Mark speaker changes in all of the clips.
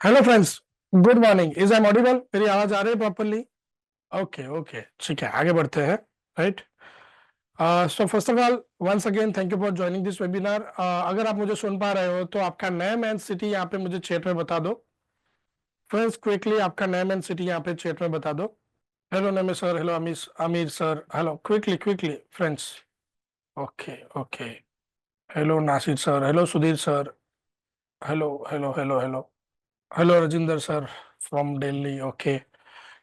Speaker 1: Hello friends, good morning. Is I audible? मेरी आवाज आ रही है प्रॉपरली? ओके ओके, ठीक है, आगे बढ़ते हैं। Right. So first of all, once again thank you for joining this webinar. अगर आप मुझे सुन पा रहे हो तो आपका नेम एंड सिटी यहाँ पे मुझे चैट में बता दो। फ्रेंड्स, क्विकली आपका नेम एंड सिटी यहाँ पे चैट में बता दो। हेलो नमे sir, hello Amir Amir sir, hello quickly quickly friends. Okay okay. Hello Nasir sir, hello Sudhir sir, hello hello hello hello. Hello Rajinder sir from Delhi. Okay,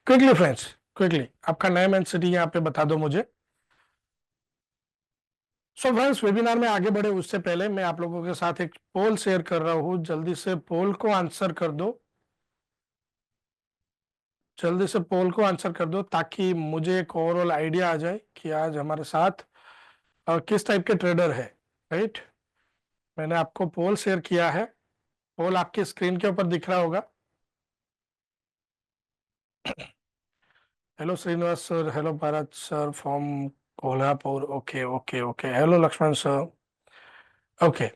Speaker 1: quickly friends, quickly आपका name and city यहाँ पे बता दो मुझे। सो फ्रेंड्स, वेबिनार में आगे बढ़े उससे पहले मैं आप लोगों के साथ एक पोल शेयर कर रहा हूँ। जल्दी से पोल को आंसर कर दो। जल्दी से पोल को आंसर कर दो ताकि मुझे एक ओवरऑल आइडिया आ जाए कि आज हमारे साथ किस टाइप के ट्रेडर है। राइट। मैंने आपको पोल शेयर किया है। पोल आपकी स्क्रीन के ऊपर दिख रहा होगा। Hello Srinivas sir, hello Bharat sir from Kolhapur. Okay okay okay, hello Laxman sir. Okay,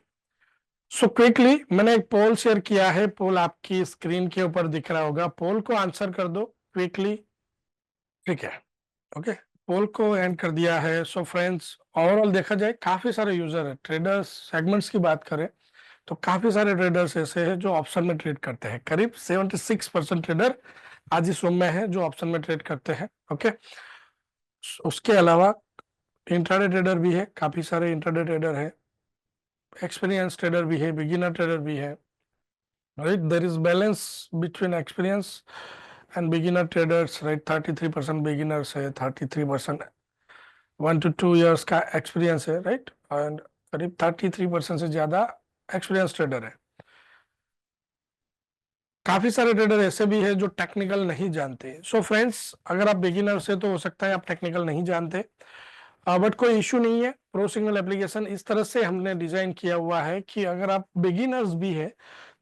Speaker 1: so quickly मैंने एक पोल शेयर किया है। पोल आपकी स्क्रीन के ऊपर दिख रहा होगा। पोल को आंसर कर दो क्विकली। ठीक है। ओके, पोल को एंड कर दिया है। सो फ्रेंड्स, ओवरऑल देखा जाए काफी सारे यूजर है। ट्रेडर्स सेगमेंट्स की बात करें तो काफी सारे ट्रेडर्स ऐसे हैं जो ऑप्शन में ट्रेड करते हैं। करीब 76% ट्रेडर आज इस रूम में है जो ऑप्शन में ट्रेड करते हैं। ओके, उसके अलावा इंट्राडे ट्रेडर भी है, काफी सारे इंट्राडे ट्रेडर है, एक्सपीरियंस ट्रेडर भी है, बिगिनर ट्रेडर भी है। Right, there is balance between experience and beginner traders, right? 33% beginners है, 33% 1 to 2 years का एक्सपीरियंस है, राइट, एंड करीब 33% से ज्यादा एक्सपीरियंस ट्रेडर है। काफी सारे ट्रेडर ऐसे भी है जो टेक्निकल नहीं जानते। सो फ्रेंड्स, अगर आप बिगिनर से तो हो सकता है आप टेक्निकल नहीं जानते, बट कोई इश्यू नहीं है। प्रो सिग्नल एप्लीकेशन इस तरह से हमने डिजाइन किया हुआ है कि अगर आप बिगिनर्स भी है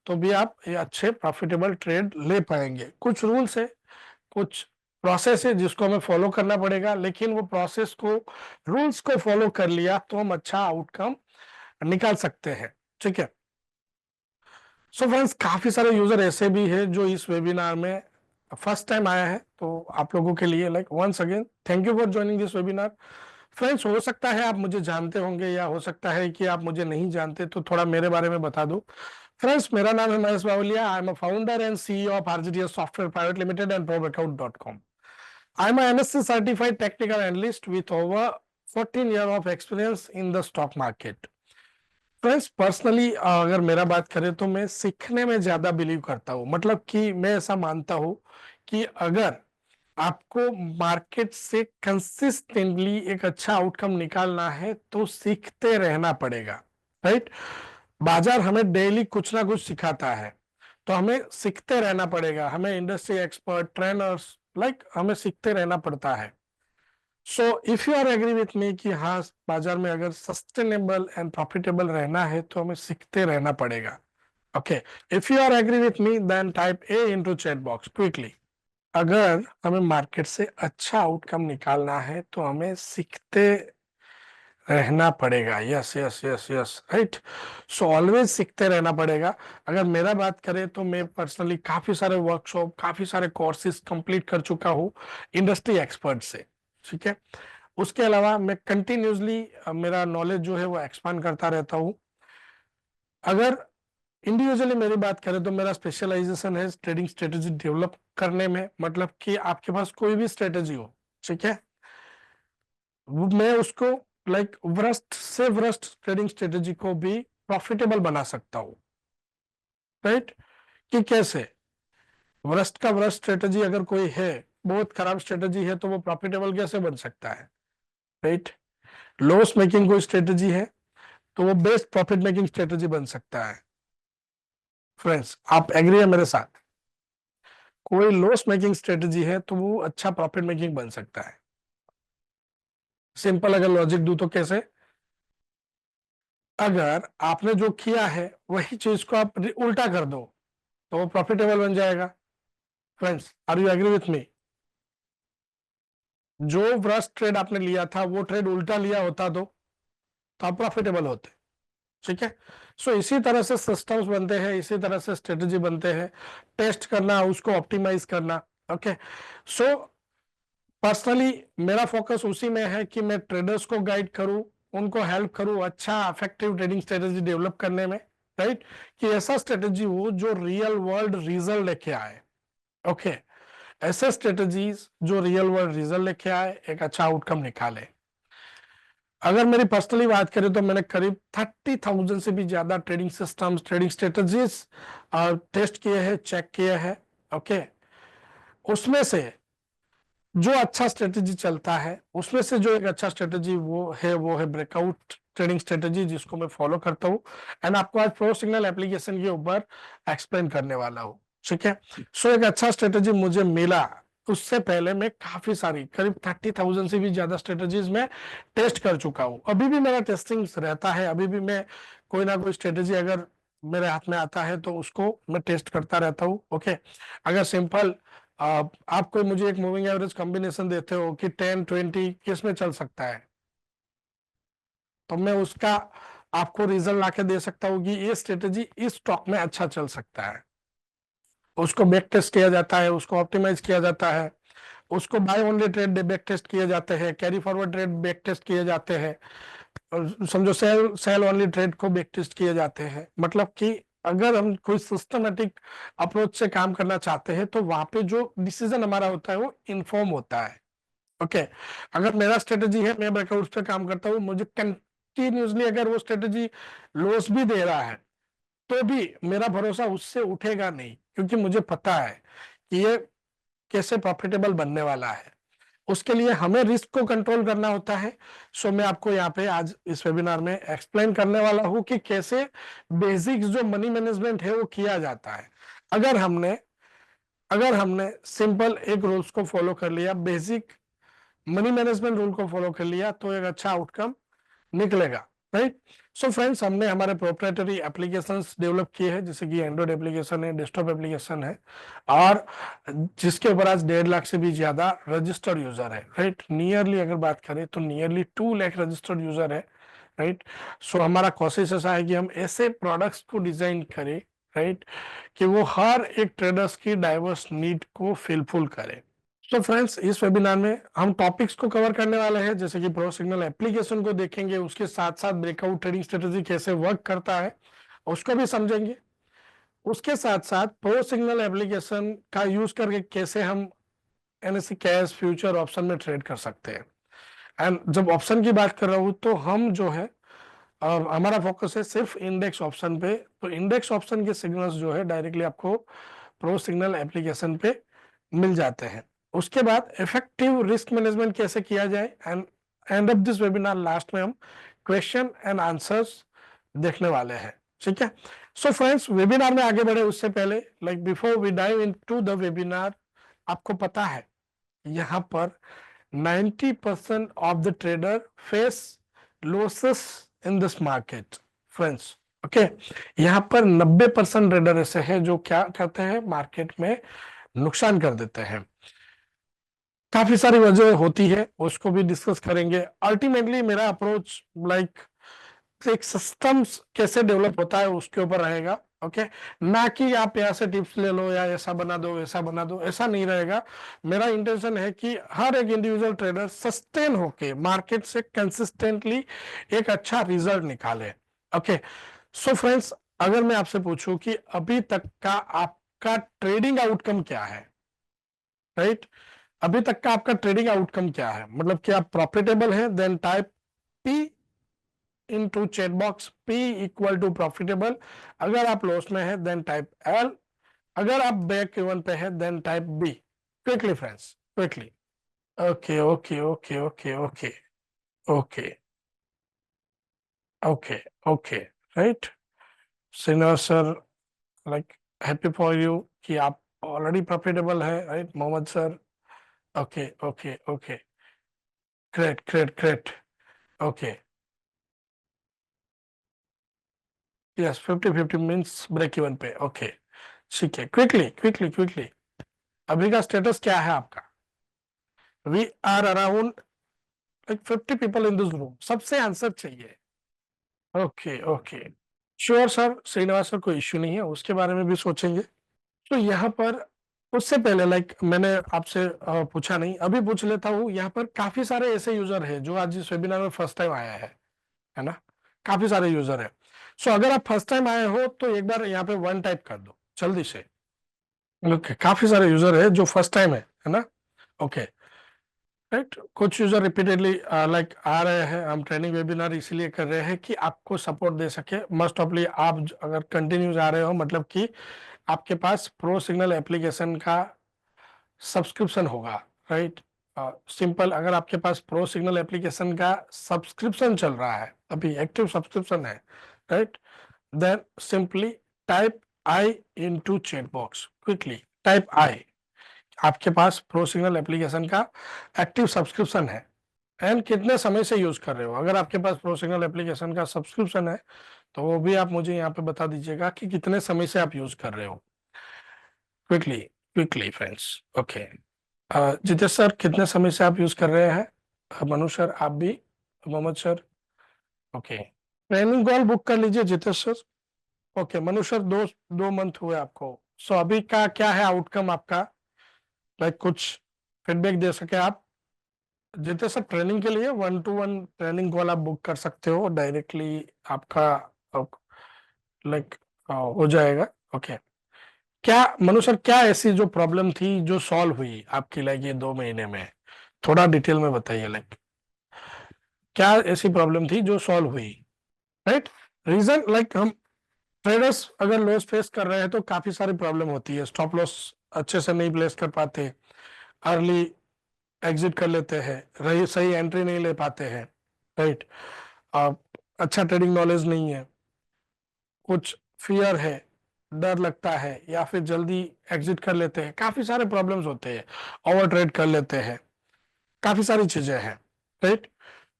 Speaker 1: तो भी आप ये अच्छे प्रॉफिटेबल ट्रेड ले पाएंगे। कुछ रूल्स है, कुछ प्रोसेस है जिसको हमें फॉलो करना पड़ेगा, लेकिन वो प्रोसेस को, रूल्स को फॉलो कर लिया तो हम अच्छा आउटकम निकाल सकते हैं। ठीक है। सो फ्रेंड्स, काफी सारे यूजर ऐसे भी है जो इस वेबिनार में फर्स्ट टाइम आया है, तो आप लोगों के लिए like once again thank you for joining this webinar. Friends, हो सकता है आप मुझे जानते होंगे या हो सकता है कि आप मुझे नहीं जानते, तो थोड़ा मेरे बारे में बता दूं। फ्रेंड्स, मेरा नाम है Mahesh Bawaliya. I am a founder and CEO of RGDS software private limited and probeaccount.com. I am a MSc certified technical analyst with over 14 years of experience in the stock market. Friends, personally अगर मेरा बात करें तो मैं सीखने में ज्यादा believe करता हूँ। मतलब कि मैं ऐसा मानता हूँ कि अगर आपको मार्केट से कंसिस्टेंटली एक अच्छा आउटकम निकालना है तो सीखते रहना पड़ेगा। राइट। बाजार हमें डेली कुछ ना कुछ सिखाता है, तो हमें सीखते रहना पड़ेगा। हमें इंडस्ट्री एक्सपर्ट, ट्रेनर्स, लाइक हमें सीखते रहना पड़ता है। So if you are agree with me कि हाँ, बाजार में अगर सस्टेनेबल एंड प्रॉफिटेबल रहना है तो हमें सीखते रहना पड़ेगा। Okay, if you are agree with me then type A into chat box quickly. अगर हमें मार्केट से अच्छा आउटकम निकालना है तो हमें सीखते रहना पड़ेगा। Yes yes yes yes, right. So always सीखते रहना पड़ेगा। अगर मेरा बात करें तो मैं पर्सनली काफी सारे वर्कशॉप, काफी सारे कोर्सेज कंप्लीट कर चुका हूँ इंडस्ट्री एक्सपर्ट से। ठीक है। उसके अलावा मैं कंटिन्यूसली मेरा नॉलेज जो है वो एक्सपांड करता रहता हूँ। अगर इंडिविजुअली मेरी बात करें तो मेरा स्पेशलाइजेशन है ट्रेडिंग स्ट्रेटेजी डेवलप करने में। मतलब कि आपके पास कोई भी स्ट्रेटेजी हो, ठीक है, मैं उसको लाइक वृष्ट से वृष्ट ट्रेडिंग स्ट्रेटेजी को भी प्रॉफिटेबल बना सकता हूँ। राइट। कि कैसे? वृष्ट का वृष्ट स्ट्रेटेजी अगर कोई है, बहुत खराब स्ट्रेटेजी है, तो वो प्रॉफिटेबल कैसे बन सकता है? राइट। लॉस मेकिंग कोई स्ट्रेटेजी है तो वो बेस्ट प्रॉफिट मेकिंग स्ट्रेटेजी बन सकता है। फ्रेंड्स, आप एग्री है मेरे साथ? कोई लॉस मेकिंग स्ट्रेटेजी है तो वो अच्छा प्रॉफिट मेकिंग बन सकता है। सिंपल अगर लॉजिक दूं तो कैसे? अगर आपने जो किया है वही चीज को आप उल्टा कर दो तो वो प्रॉफिटेबल बन जाएगा। Friends, are you agree with me? जो फर्स्ट ट्रेड आपने लिया था वो ट्रेड उल्टा लिया होता तो आप प्रॉफिटेबल होते। ठीक है। सो इसी तरह से सिस्टम्स बनते हैं, इसी तरह से स्ट्रेटेजी बनते हैं, टेस्ट करना, उसको ऑप्टिमाइज करना। ओके। सो पर्सनली मेरा फोकस उसी में है कि मैं ट्रेडर्स को गाइड करूं, उनको हेल्प करूं अच्छा इफेक्टिव ट्रेडिंग स्ट्रेटेजी डेवलप करने में, राइट। कि ऐसा स्ट्रेटेजी हो जो रियल वर्ल्ड रिजल्ट लेके आए। ओके। ऐसे स्ट्रेटेजीज जो रियल वर्ल्ड रिजल्ट लेके आए, एक अच्छा आउटकम निकाले। अगर मेरी पर्सनली बात करें तो मैंने करीब 30,000 से भी ज्यादा trading systems, trading strategies test किए हैं, चेक किए हैं। ओके। उसमें से जो अच्छा स्ट्रेटेजी चलता है, उसमें से जो एक अच्छा स्ट्रेटेजी वो है ब्रेकआउट ट्रेडिंग स्ट्रेटेजी, जिसको मैं फॉलो करता हूँ एंड आपको आज प्रो सिग्नल एप्लीकेशन के ऊपर एक्सप्लेन करने वाला हूँ। ठीक है। सो एक अच्छा स्ट्रेटेजी मुझे मिला, उससे पहले मैं काफी सारी करीब 30,000 से भी ज्यादा स्ट्रेटेजीज में टेस्ट कर चुका हूँ। अभी भी मेरा टेस्टिंग रहता है, अभी भी मैं कोई ना कोई स्ट्रेटेजी अगर मेरे हाथ में आता है तो उसको मैं टेस्ट करता रहता हूँ। ओके। अगर सिंपल आप कोई मुझे एक मूविंग एवरेज कॉम्बिनेशन देते हो कि 10-20 किस में चल सकता है, तो मैं उसका आपको रिजल्ट लाके दे सकता हूँ कि ये स्ट्रेटेजी इस स्टॉक में अच्छा चल सकता है। उसको बैक टेस्ट किया जाता है, उसको ऑप्टिमाइज किया जाता है, उसको buy only trade back test किए जाते हैं, carry forward trade back test किए जाते हैं, और समझो सेल सेल ओनली ट्रेड को बैक टेस्ट किए जाते हैं। मतलब कि अगर हम कोई सिस्टमेटिक अप्रोच से काम करना चाहते हैं तो वहां पे जो डिसीजन हमारा होता है वो इन्फॉर्म होता है। ओके। अगर मेरा स्ट्रेटेजी है, मैं ब्रेकआउट पे काम करता हूँ, मुझे कंटिन्यूसली अगर वो स्ट्रेटेजी लॉस भी दे रहा है तो भी मेरा भरोसा उससे उठेगा नहीं, क्योंकि मुझे पता है कि ये कैसे प्रॉफिटेबल बनने वाला है। उसके लिए हमें रिस्क को कंट्रोल करना होता है। सो मैं आपको यहाँ पे आज इस वेबिनार में एक्सप्लेन करने वाला हूँ कि कैसे बेसिक्स जो मनी मैनेजमेंट है वो किया जाता है। अगर हमने अगर हमने सिंपल एक रूल्स को फॉलो कर लिया, बेसिक मनी मैनेजमेंट रूल को फॉलो कर लिया, तो एक अच्छा आउटकम निकलेगा, राइट। सो फ्रेंड्स, हमने हमारे प्रोप्राइटरी एप्लीकेशंस डेवलप किए हैं, जैसे कि एंड्रॉइड एप्लीकेशन है, डेस्कटॉप एप्लीकेशन है, और जिसके ऊपर आज 1.5 लाख से भी ज्यादा रजिस्टर्ड यूजर है, राइट। नियरली अगर बात करें तो नियरली 2 लाख रजिस्टर्ड यूजर है, राइट। सो हमारा कोशिश ऐसा है कि हम ऐसे प्रोडक्ट्स को डिजाइन करें, राइट, कि वो हर एक ट्रेडर्स की डाइवर्स नीड को फिलफुल करे। तो फ्रेंड्स, इस वेबिनार में हम टॉपिक्स को कवर करने वाले हैं, जैसे कि प्रो सिग्नल एप्लीकेशन को देखेंगे, उसके साथ साथ ब्रेकआउट ट्रेडिंग स्ट्रेटेजी कैसे वर्क करता है उसको भी समझेंगे। उसके साथ साथ प्रो सिग्नल एप्लीकेशन का यूज करके कैसे हम एनएससी कैश फ्यूचर ऑप्शन में ट्रेड कर सकते हैं। एंड जब ऑप्शन की बात कर रहा हूं तो हम जो है हमारा फोकस है सिर्फ इंडेक्स ऑप्शन पे। तो इंडेक्स ऑप्शन के सिग्नल्स जो है डायरेक्टली आपको प्रो सिग्नल एप्लीकेशन पे मिल जाते हैं। उसके बाद इफेक्टिव रिस्क मैनेजमेंट कैसे किया जाए, and end of this webinar last में हम क्वेश्चन एंड आंसर्स देखने वाले हैं। ठीक है। सो फ्रेंड्स, वेबिनार में आगे बढ़े उससे पहले, like before we dive into the webinar, आपको पता है यहाँ पर 90% of the trader face losses in this market friends. Okay. यहाँ पर 90% ट्रेडर ऐसे हैं जो क्या करते हैं, मार्केट में नुकसान कर देते हैं। काफी सारी वजह होती है, उसको भी डिस्कस करेंगे। अल्टीमेटली मेरा अप्रोच लाइक एक सिस्टम्स कैसे डेवलप होता है उसके ऊपर रहेगा। ओके। ना कि आप यहाँ से टिप्स ले लो या ऐसा बना दो वैसा बना दो, ऐसा नहीं रहेगा। मेरा इंटेंशन है कि हर एक इंडिविजुअल ट्रेडर सस्टेन होके मार्केट से कंसिस्टेंटली एक अच्छा रिजल्ट निकाले। ओके। सो फ्रेंड्स, अगर मैं आपसे पूछूं कि अभी तक का आपका ट्रेडिंग आउटकम क्या है, राइट, अभी तक का आपका ट्रेडिंग आउटकम क्या है, मतलब कि आप प्रॉफिटेबल हैं, then type P into chat box, P equal to profitable. अगर आप लॉस में है देन टाइप एल, अगर आप ब्रेक इवन पे है then type B. Quickly friends, quickly. Okay okay okay okay okay okay okay okay, right. सिनर sir, like happy for you कि आप ऑलरेडी प्रॉफिटेबल है, right. Mohammad sir, okay okay okay, great great great, okay. Yes, 50-50 means break even पे, okay. ठीक है, quickly quickly quickly, अभी का status क्या है आपका? We are around like 50 people in this room, सबसे आंसर चाहिए। Okay okay, sure sir, Srinivas sir, कोई इश्यू नहीं है, उसके बारे में भी सोचेंगे। तो यहाँ पर उससे पहले मैंने आपसे पूछा नहीं, अभी पूछ लेता हूँ। यहाँ पर काफी सारे ऐसे यूजर है जो आज इस वेबिनार में फर्स्ट टाइम आया है ना? काफी सारे यूजर है। सो अगर आप फर्स्ट टाइम आए हो तो एक बार यहाँ पे वन टाइप कर दो जल्दी से। ओके, काफी सारे यूजर है जो फर्स्ट टाइम है ना? Okay, right. कुछ यूजर रिपीटेडली आ रहे हैं, हम ट्रेनिंग वेबिनार इसीलिए कर रहे हैं कि आपको सपोर्ट दे सके। मस्ट ऑफली आप अगर कंटिन्यूज आ रहे हो, मतलब कि आपके पास प्रो सिग्नल एप्लीकेशन का सब्सक्रिप्शन होगा, राइट। सिंपल, अगर आपके पास प्रो सिग्नल एप्लीकेशन का सब्सक्रिप्शन चल रहा है, अभी एक्टिव सब्सक्रिप्शन है, right, then simply type I into chat box quickly, type I. आपके पास प्रो सिग्नल एप्लीकेशन का एक्टिव सब्सक्रिप्शन है एंड कितने समय से यूज कर रहे हो। अगर आपके पास प्रो सिग्नल एप्लीकेशन का सब्सक्रिप्शन है तो वो भी आप मुझे यहाँ पे बता दीजिएगा कि कितने समय से आप यूज कर रहे हो। Quickly quickly friends. Okay, Jitesh sir, कितने समय से आप यूज कर रहे हैं? मनु सर, आप भी, Mohammad sir. Okay, training call book कर लीजिए Jitesh sir. Okay, Manu sir, 2 month हुए आपको। सो अभी का क्या है आउटकम आपका? कुछ फीडबैक दे सके आप? जितेश सर, ट्रेनिंग के लिए 1-to-1 ट्रेनिंग कॉल आप बुक कर सकते हो डायरेक्टली, आपका लाइक हो जाएगा। ओके, क्या मनु सर, क्या ऐसी जो प्रॉब्लम थी जो सॉल्व हुई आपकी ये 2 महीने में? थोड़ा डिटेल में बताइए, क्या ऐसी प्रॉब्लम थी जो सॉल्व हुई, राइट? रीजन, हम ट्रेडर्स अगर लॉस फेस कर रहे हैं तो काफी सारी प्रॉब्लम होती है। स्टॉप लॉस अच्छे से नहीं प्लेस कर पाते, अर्ली एग्जिट कर लेते हैं, रही सही एंट्री नहीं ले पाते हैं, राइट। अच्छा ट्रेडिंग नॉलेज नहीं है, कुछ फियर है, डर लगता है, या फिर जल्दी एग्जिट कर लेते हैं, काफी सारे प्रॉब्लम्स होते हैं, ओवर ट्रेड कर लेते हैं, काफी सारी चीजें हैं, राइट।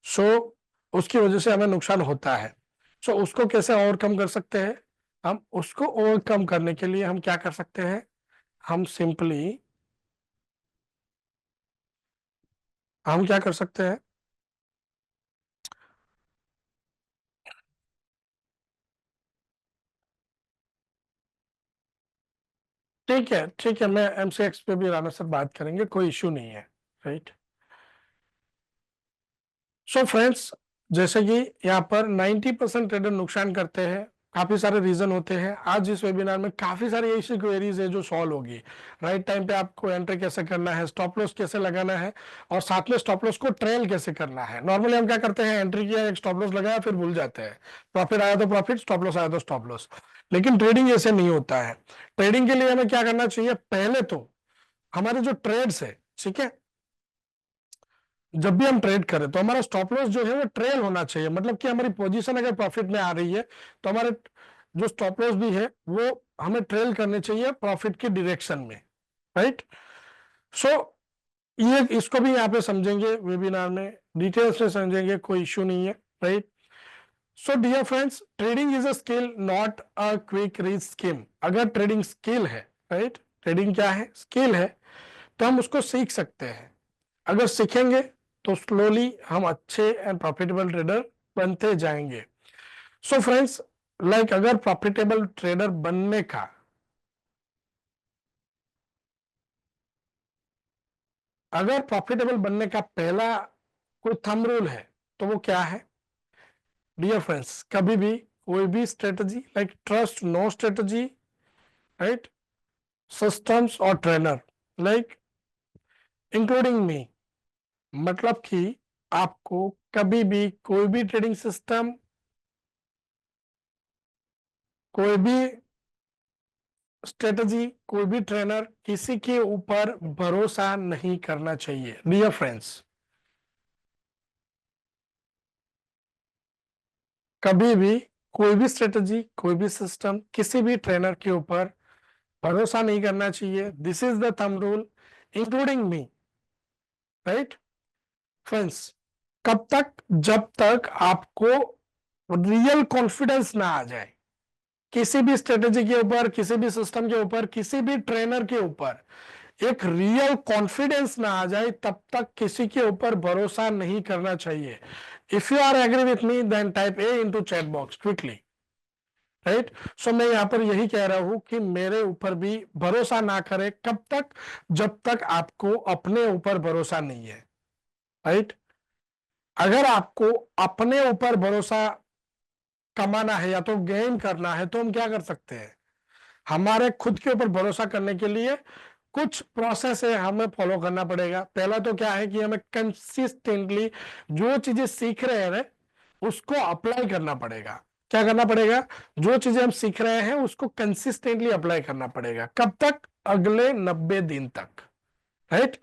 Speaker 1: सो उसकी वजह से हमें नुकसान होता है। सो उसको कैसे ओवरकम कर सकते हैं? हम उसको ओवरकम करने के लिए हम क्या कर सकते हैं? हम सिंपली, हम क्या कर सकते हैं? ठीक है, ठीक है, मैं एमसीएक्स पे भी राणा सर बात करेंगे, कोई इश्यू नहीं है, राइट। सो फ्रेंड्स, जैसे कि यहाँ पर 90% ट्रेडर नुकसान करते हैं, काफी सारे रीजन होते हैं। आज इस वेबिनार में काफी सारी ऐसी क्वेरीज है जो सॉल्व होगी। राइट टाइम पे आपको एंट्री कैसे करना है, स्टॉप लॉस कैसे लगाना है, और साथ में स्टॉप लॉस को ट्रेल कैसे करना है। नॉर्मली हम क्या करते हैं, एंट्री किया, एक स्टॉप लॉस लगाया, फिर भूल जाते हैं। प्रॉफिट आया तो प्रॉफिट, स्टॉप लॉस आया तो स्टॉप लॉस। लेकिन ट्रेडिंग ऐसे नहीं होता है। ट्रेडिंग के लिए हमें क्या करना चाहिए? पहले तो हमारे जो ट्रेड्स है, ठीक है, जब भी हम ट्रेड करें तो हमारा स्टॉप लॉस जो है वो ट्रेल होना चाहिए। मतलब कि हमारी पोजीशन अगर प्रॉफिट में आ रही है तो हमारे जो स्टॉप लॉस भी है वो हमें ट्रेल करने चाहिए प्रॉफिट की डायरेक्शन में, राइट। सो ये इसको भी यहाँ पे समझेंगे वेबिनार में, डिटेल्स में समझेंगे, कोई इश्यू नहीं है, right. So dear friends, trading is a skill, not a quick rich scheme. अगर ट्रेडिंग स्किल है, राइट, ट्रेडिंग क्या है? स्किल है, तो हम उसको सीख सकते हैं। अगर सीखेंगे तो स्लोली हम अच्छे एंड प्रॉफिटेबल ट्रेडर बनते जाएंगे। सो फ्रेंड्स, अगर प्रॉफिटेबल ट्रेडर बनने का, अगर प्रॉफिटेबल बनने का पहला कोई थंब रूल है तो वो क्या है? डियर फ्रेंड्स, कभी भी कोई भी strategy, trust no strategy, right, systems और ट्रेनर, लाइक इंक्लूडिंग मी। मतलब कि आपको कभी भी कोई भी ट्रेडिंग सिस्टम, कोई भी स्ट्रेटजी, कोई भी ट्रेनर, किसी के ऊपर भरोसा नहीं करना चाहिए। डियर फ्रेंड्स, कभी भी कोई भी स्ट्रेटजी, कोई भी सिस्टम, किसी भी ट्रेनर के ऊपर भरोसा नहीं करना चाहिए। This is the thumb rule, including me, right friends. कब तक? जब तक आपको रियल कॉन्फिडेंस ना आ जाए किसी भी स्ट्रेटजी के ऊपर, किसी भी सिस्टम के ऊपर, किसी भी ट्रेनर के ऊपर, एक रियल कॉन्फिडेंस ना आ जाए, तब तक किसी के ऊपर भरोसा नहीं करना चाहिए। If you are agree with me then type A into chat box quickly, right. So मैं यहां पर यही कह रहा हूं कि मेरे ऊपर भी भरोसा ना करें, कब तक, जब तक आपको अपने ऊपर भरोसा नहीं है, राइट। अगर आपको अपने ऊपर भरोसा कमाना है या तो गेन करना है तो हम क्या कर सकते हैं, हमारे खुद के ऊपर भरोसा करने के लिए कुछ प्रोसेस है हमें फॉलो करना पड़ेगा। पहला तो क्या है कि हमें कंसिस्टेंटली जो चीजें सीख रहे हैं ना उसको अप्लाई करना पड़ेगा। क्या करना पड़ेगा, जो चीजें हम सीख रहे हैं उसको कंसिस्टेंटली अप्लाई करना पड़ेगा। कब तक, अगले 90 दिन तक, राइट।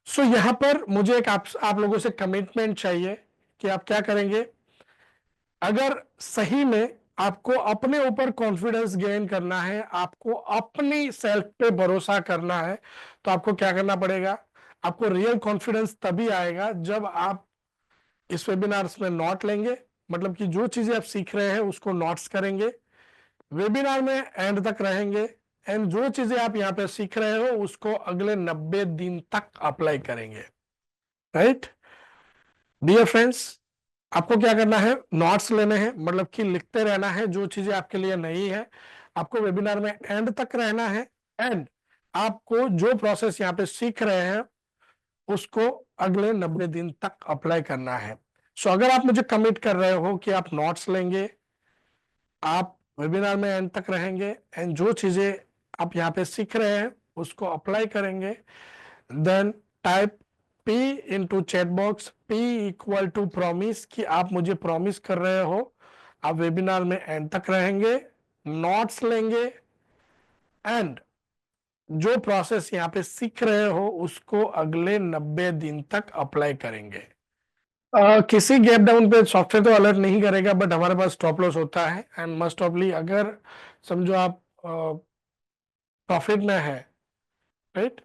Speaker 1: सो यहां पर मुझे एक आप लोगों से कमिटमेंट चाहिए कि आप क्या करेंगे। अगर सही में आपको अपने ऊपर कॉन्फिडेंस गेन करना है, आपको अपनी सेल्फ पे भरोसा करना है, तो आपको क्या करना पड़ेगा, आपको रियल कॉन्फिडेंस तभी आएगा जब आप इस वेबिनार्स में नोट लेंगे, मतलब कि जो चीजें आप सीख रहे हैं उसको नोट्स करेंगे, वेबिनार में एंड तक रहेंगे, एंड जो चीजें आप यहाँ पे सीख रहे हो उसको अगले 90 दिन तक अप्लाई करेंगे, राइट। डियर फ्रेंड्स, आपको क्या करना है, नोट्स लेने हैं, मतलब कि लिखते रहना है जो चीजें आपके लिए नई है। आपको वेबिनार में एंड तक रहना है, एंड आपको जो प्रोसेस यहाँ पे सीख रहे हैं उसको अगले 90 दिन तक अप्लाई करना है। सो अगर आप मुझे कमिट कर रहे हो कि आप नोट्स लेंगे, आप वेबिनार में एंड तक रहेंगे, एंड जो चीजें आप यहाँ पे सीख रहे हैं उसको अप्लाई करेंगे, then type P into chat box, P equal to promise, कि आप मुझे प्रॉमिस कर रहे हो आप वेबिनार में एंड तक रहेंगे, नोट्स लेंगे, एंड जो प्रोसेस यहाँ पे सीख रहे हो उसको अगले 90 दिन तक अप्लाई करेंगे। किसी गैप डाउन पे सॉफ्टवेयर तो अलर्ट नहीं करेगा, बट हमारे पास स्टॉप लॉस होता है, एंड मस्ट ऑफली अगर समझो आप प्रॉफिट में है, राइट,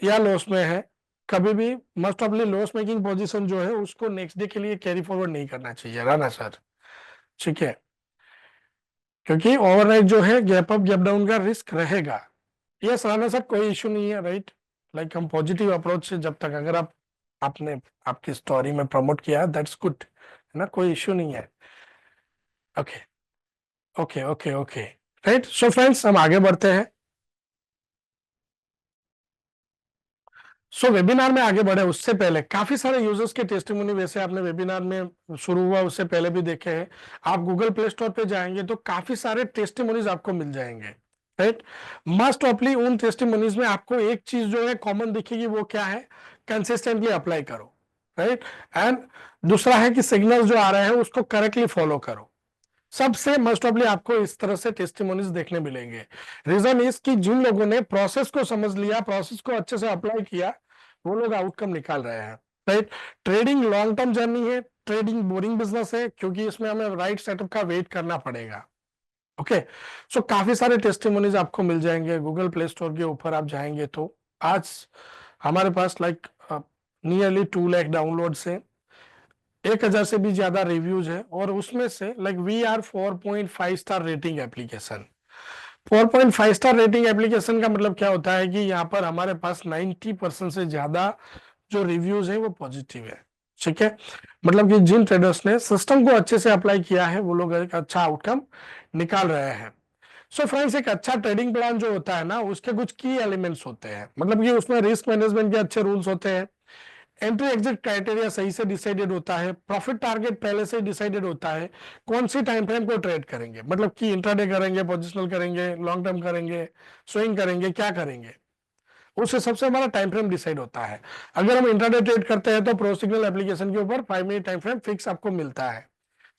Speaker 1: या लॉस में है, कभी भी मस्ट ऑफली लॉस मेकिंग पोजीशन जो है उसको नेक्स्ट डे के लिए कैरी फॉरवर्ड नहीं करना चाहिए, राना सर, ठीक है, क्योंकि ओवरनाइट जो है गैप अप गैप डाउन का रिस्क रहेगा। यस राना सर, कोई इशू नहीं है, राइट। लाइक हम पॉजिटिव अप्रोच से, जब तक अगर आपने आपकी स्टोरी में प्रमोट किया दैट्स गुड, है ना, कोई इशू नहीं है। Okay okay okay okay, right. So friends, हम आगे बढ़ते हैं। वेबिनार में आगे बढ़े उससे पहले काफी सारे यूजर्स के टेस्टिमोनी वैसे आपने वेबिनार में शुरू हुआ उससे पहले भी देखे हैं। आप गूगल प्ले स्टोर पे जाएंगे तो काफी सारे टेस्टिमोनीज आपको मिल जाएंगे, राइट। मस्ट ऑफली उन टेस्टिमोनीज में आपको एक चीज जो है कॉमन दिखेगी, वो क्या है, कंसिस्टेंटली अप्लाई करो, राइट। एंड दूसरा है कि सिग्नल जो आ रहे हैं उसको करेक्टली फॉलो करो। सबसे मस्ट ऑफली आपको इस तरह से टेस्टिमोनीज देखने मिलेंगे। रीजन इज कि जिन लोगों ने प्रोसेस को समझ लिया, प्रोसेस को अच्छे से अप्लाई किया, वो लोग आउटकम निकाल रहे हैं, right. Trading long term journey है, ट्रेडिंग बोरिंग बिजनेस है, क्योंकि इसमें हमें राइट सेटअप का वेट करना पड़ेगा। ओके, सो काफी सारे टेस्टिमोनीज आपको मिल जाएंगे गूगल प्ले स्टोर के ऊपर आप जाएंगे तो। आज हमारे पास लाइक नियरली 2 लाख डाउनलोड है, 1000 से भी ज्यादा रिव्यूज है, और उसमें से like we are 4.5 star rating application. 4.5 star rating application का मतलब क्या होता है कि यहाँ पर हमारे पास 90% से ज्यादा जो रिव्यूज है वो पॉजिटिव है, ठीक है। मतलब कि जिन ट्रेडर्स ने सिस्टम को अच्छे से अप्लाई किया है वो लोग एक अच्छा आउटकम निकाल रहे हैं। सो फ्रेंड्स, एक अच्छा ट्रेडिंग प्लान जो होता है ना उसके कुछ की एलिमेंट्स होते हैं, मतलब कि उसमें रिस्क मैनेजमेंट के अच्छे रूल्स होते हैं, एंट्री एग्जिट क्राइटेरिया सही से डिसाइडेड होता है, प्रॉफिट टारगेट पहले से डिसाइडेड होता है, कौन सी टाइम फ्रेम को ट्रेड करेंगे, मतलब कि इंट्राडे करेंगे, पोजिशनल करेंगे, लॉन्ग टर्म करेंगे, स्विंग करेंगे, क्या करेंगे, उस हिसाब से हमारा टाइम फ्रेम डिसाइड होता है। अगर हम इंट्राडे ट्रेड करते हैं तो प्रो सिग्नल एप्लीकेशन के ऊपर 5 मिनट टाइम फ्रेम फिक्स आपको मिलता है।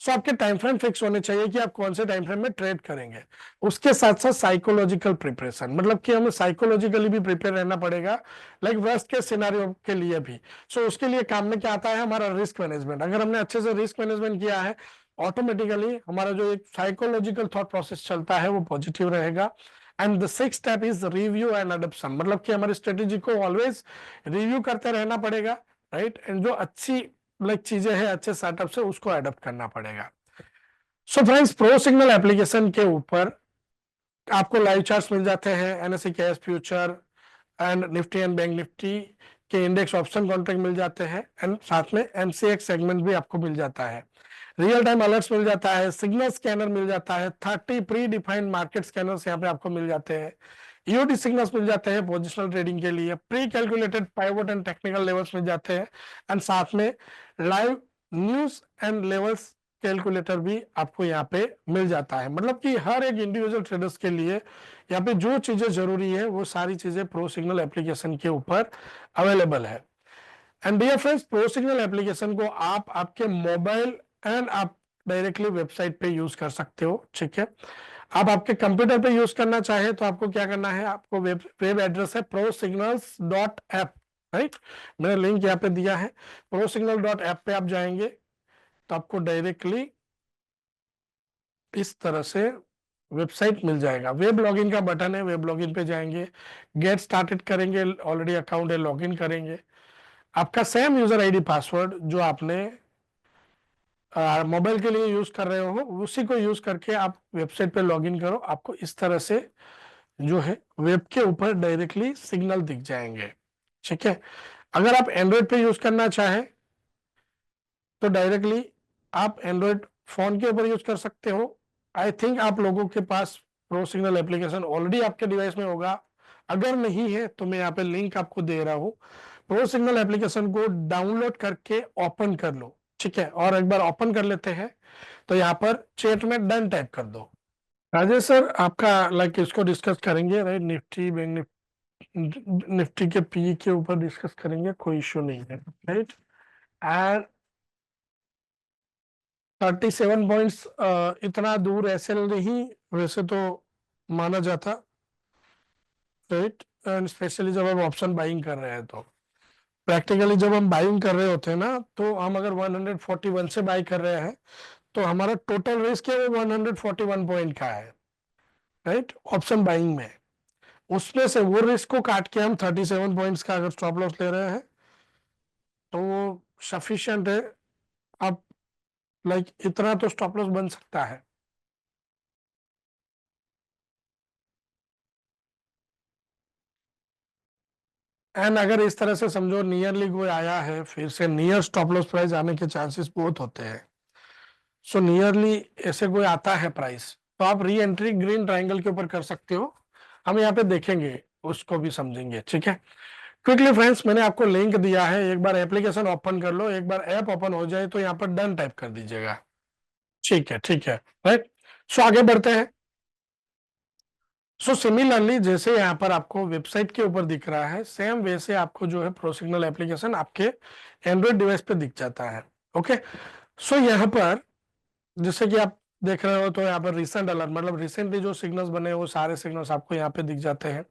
Speaker 1: सो आपके टाइम फ्रेम फिक्स होने चाहिए कि आप कौन से टाइम फ्रेम में ट्रेड करेंगे। उसके साथ साथ साइकोलॉजिकल प्रिपरेशन, मतलब कि हमें साइकोलॉजिकली भी प्रिपेयर रहना पड़ेगा, लाइक वर्स्ट के सिनारियो के लिए भी। सो उसके लिए काम में क्या आता है, हमारा रिस्क मैनेजमेंट। अगर हमने अच्छे से रिस्क मैनेजमेंट किया है, ऑटोमेटिकली हमारा जो एक साइकोलॉजिकल थॉट प्रोसेस चलता है वो पॉजिटिव रहेगा। And the six step is review and adoption, मतलब कि हमारी स्ट्रेटेजी को ऑलवेज रिव्यू करते रहना पड़ेगा, राइट। एंड जो अच्छी लाइक चीजें हैं अच्छे सेटअप से उसको अडॉप्ट करना पड़ेगा। So friends, pro signal application के ऊपर आपको लाइव चार्ट्स मिल जाते हैं, NSE cash future and Nifty and bank Nifty कि इंडेक्स ऑप्शन कॉन्ट्रैक्ट मिल जाते हैं एंड साथ में एमसीएक्स सेगमेंट भी आपको मिल जाता है, रियल टाइम अलर्ट्स मिल जाता है, सिग्नल स्कैनर मिल जाता है, 30 प्री डिफाइंड मार्केट स्कैनर्स यहाँ पे आपको मिल जाते हैं, ईओटी सिग्नल्स मिल जाते हैं पोजिशनल ट्रेडिंग के लिए, pre calculated pivot and technical levels मिल जाते हैं एंड साथ में live news and levels calculator भी आपको यहाँ पे मिल जाता है। मतलब कि हर एक इंडिविजुअल ट्रेडर्स के लिए यहाँ पे जो चीजें जरूरी है वो सारी चीजें प्रो सिग्नल एप्लीकेशन के ऊपर अवेलेबल है। And dear friends, pro signal application को आप आपके मोबाइल एंड आप डायरेक्टली वेबसाइट पे यूज कर सकते हो, ठीक है। आप आपके कंप्यूटर पे यूज करना चाहे तो आपको क्या करना है, आपको वेब एड्रेस है prosignals.app, राइट। मैंने लिंक यहाँ पे दिया है, prosignal.app पे आप जाएंगे तो आपको डायरेक्टली इस तरह से वेबसाइट मिल जाएगा, वेब लॉगिन का बटन है, वेब लॉगिन पे जाएंगे, गेट स्टार्टेड करेंगे, ऑलरेडी अकाउंट है लॉगिन करेंगे, आपका सेम यूजर आईडी पासवर्ड जो आपने मोबाइल के लिए यूज कर रहे हो उसी को यूज करके आप वेबसाइट पे लॉगिन करो, आपको इस तरह से जो है वेब के ऊपर डायरेक्टली सिग्नल दिख जाएंगे, ठीक है। अगर आप एंड्रॉइड पे यूज करना चाहें तो डायरेक्टली आप एंड्रॉइड फोन के ऊपर यूज कर सकते हो। आई थिंक आप लोगों के पास प्रो सिग्नल एप्लीकेशन ऑलरेडी आपके डिवाइस में होगा, अगर नहीं है तो मैं यहाँ पे लिंक आपको दे रहा हूँ, प्रो सिग्नल एप्लीकेशन को डाउनलोड करके ओपन कर लो, ठीक है। और एक बार ओपन कर लेते हैं तो यहाँ पर चैट में डन टाइप कर दो। राजेश सर, आपका लाइक इसको डिस्कस करेंगे, राइट, निफ्टी बैंक निफ्टी के पी के ऊपर डिस्कस करेंगे, कोई इश्यू नहीं है, राइट। एंड 37 पॉइंट्स इतना दूर ऐसे नहीं वैसे तो माना जाता, राइट। एंड स्पेशली जब हम ऑप्शन बाइंग कर रहे हैं तो प्रैक्टिकली जब हम बाइंग कर रहे होते हैं ना, तो हम अगर 141 से बाई कर रहे हैं तो हमारा टोटल रिस्क है वो 141 पॉइंट का है, राइट, ऑप्शन बाइंग में। उसमें से वो रिस्क को काट के हम 37 पॉइंट्स का अगर स्टॉप लॉस ले रहे हैं तो वो सफिशिएंट है। आप लाइक इतना तो स्टॉप लॉस बन सकता है। एंड अगर इस तरह से समझो नियरली कोई आया है फिर से नियर स्टॉप लॉस प्राइस आने के चांसेस बहुत होते हैं। सो नियरली ऐसे कोई आता है प्राइस तो आप री एंट्री ग्रीन ट्राइंगल के ऊपर कर सकते हो, हम यहाँ पे देखेंगे उसको भी समझेंगे, ठीक है। क्विकली फ्रेंड्स, मैंने आपको लिंक दिया है, एक बार एप्लीकेशन ओपन कर लो, एक बार ऐप ओपन हो जाए तो यहाँ पर डन टाइप कर दीजिएगा, ठीक है, ठीक है, राइट। सो आगे बढ़ते हैं। सो सिमिलरली जैसे यहाँ पर आपको वेबसाइट के ऊपर दिख रहा है सेम वैसे आपको जो है प्रोसिग्नल एप्लीकेशन आपके एंड्रॉइड डिवाइस पे दिख जाता है, ओके। सो यहाँ पर जैसे कि आप देख रहे हो तो यहाँ पर रिसेंट अलर्ट मतलब रिसेंटली जो सिग्नल्स बने वो सारे सिग्नल्स आपको यहाँ पे दिख जाते हैं।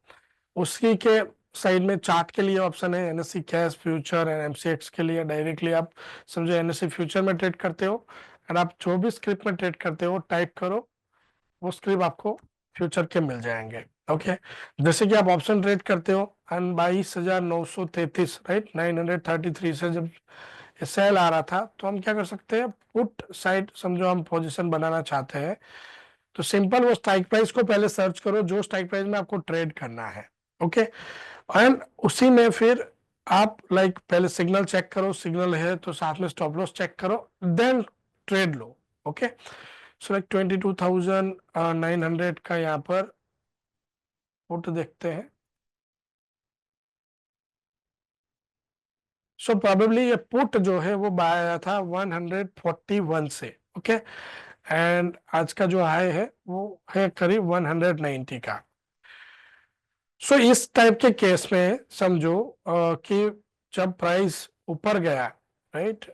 Speaker 1: उसी के साइड में चार्ट के लिए ऑप्शन है NSC cash future and MCX के लिए डायरेक्टली आप समझो एनएससी फ्यूचर में ट्रेड करते हो और आप जो भी स्क्रिप्ट में ट्रेड करते हो टाइप करो, वो स्क्रिप्ट आपको फ्यूचर के मिल जाएंगे, ओके। जैसे कि आप ऑप्शन ट्रेड करते हो एंड 22,933, राइट, 933 से जब सेल आ रहा था तो हम क्या कर सकते हैं, पुट साइड समझो हम पोजीशन बनाना चाहते हैं तो सिंपल वो स्ट्राइक प्राइस को पहले सर्च करो जो स्ट्राइक प्राइस में आपको ट्रेड करना है, ओके। एंड उसी में फिर आप लाइक पहले सिग्नल चेक करो, सिग्नल है तो साथ में स्टॉप लॉस चेक करो, देन ट्रेड लो, ओके। सो लाइक 22,900 का यहाँ पर पुट देखते हैं। सो प्रोबेबली ये पुट जो है वो बाय आया था 141 से, ओके। एंड आज का जो हाई है वो है करीब 190 का। सो इस टाइप के केस में समझो कि जब प्राइस ऊपर गया, राइट,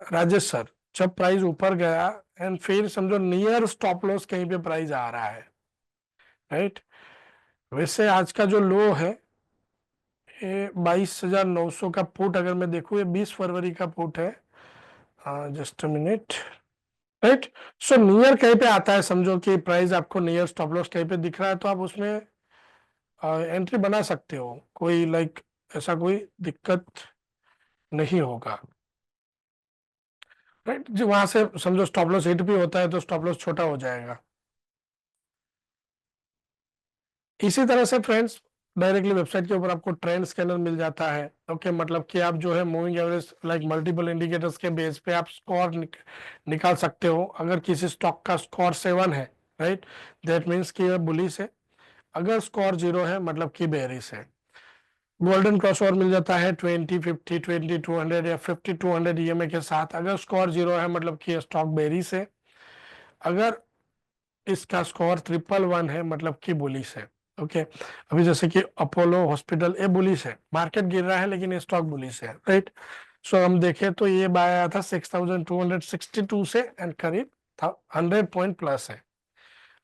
Speaker 1: राजेश सर, जब प्राइस ऊपर गया एंड फिर समझो नियर स्टॉप लॉस कहीं पे प्राइस आ रहा है, राइट। वैसे आज का जो लो है 22,900 का पुट अगर मैं देखूं, ये 20 फरवरी का पुट है, just minute, right. So near कहीं पे आता है, समझो कि प्राइस आपको नियर स्टॉप लॉस कहीं पे दिख रहा है तो आप उसमें एंट्री बना सकते हो, कोई लाइक ऐसा कोई दिक्कत नहीं होगा, राइट। जो वहां से समझो स्टॉप लॉस हिट भी होता है तो स्टॉप लॉस छोटा हो जाएगा। इसी तरह से फ्रेंड्स डायरेक्टली वेबसाइट के ऊपर आपको ट्रेंड स्कैनर मिल जाता है। ओके, मतलब कि आप जो है moving average like multiple indicators के बेस पे आप स्कोर निकाल सकते हो। अगर किसी स्टॉक का स्कोर 7 है, राइट, दैट मीन्स कि यह बुलिश है। अगर स्कोर 0 है मतलब कि बेरिश है। गोल्डन क्रॉस ओवर मिल जाता है 20, 50, 20, 200 या 50, 200 ईएमए के साथ। अगर स्कोर 0 है मतलब कि स्टॉक बेरिश है। अगर इसका स्कोर 111 है मतलब कि बुलिश है। ओके, अभी जैसे कि अपोलो हॉस्पिटल ये बुलिश है, मार्केट गिर रहा है लेकिन ये स्टॉक बुलिश है, राइट। सो हम देखें तो ये बाय आया था 6262 से एंड करीब 100 पॉइंट प्लस है।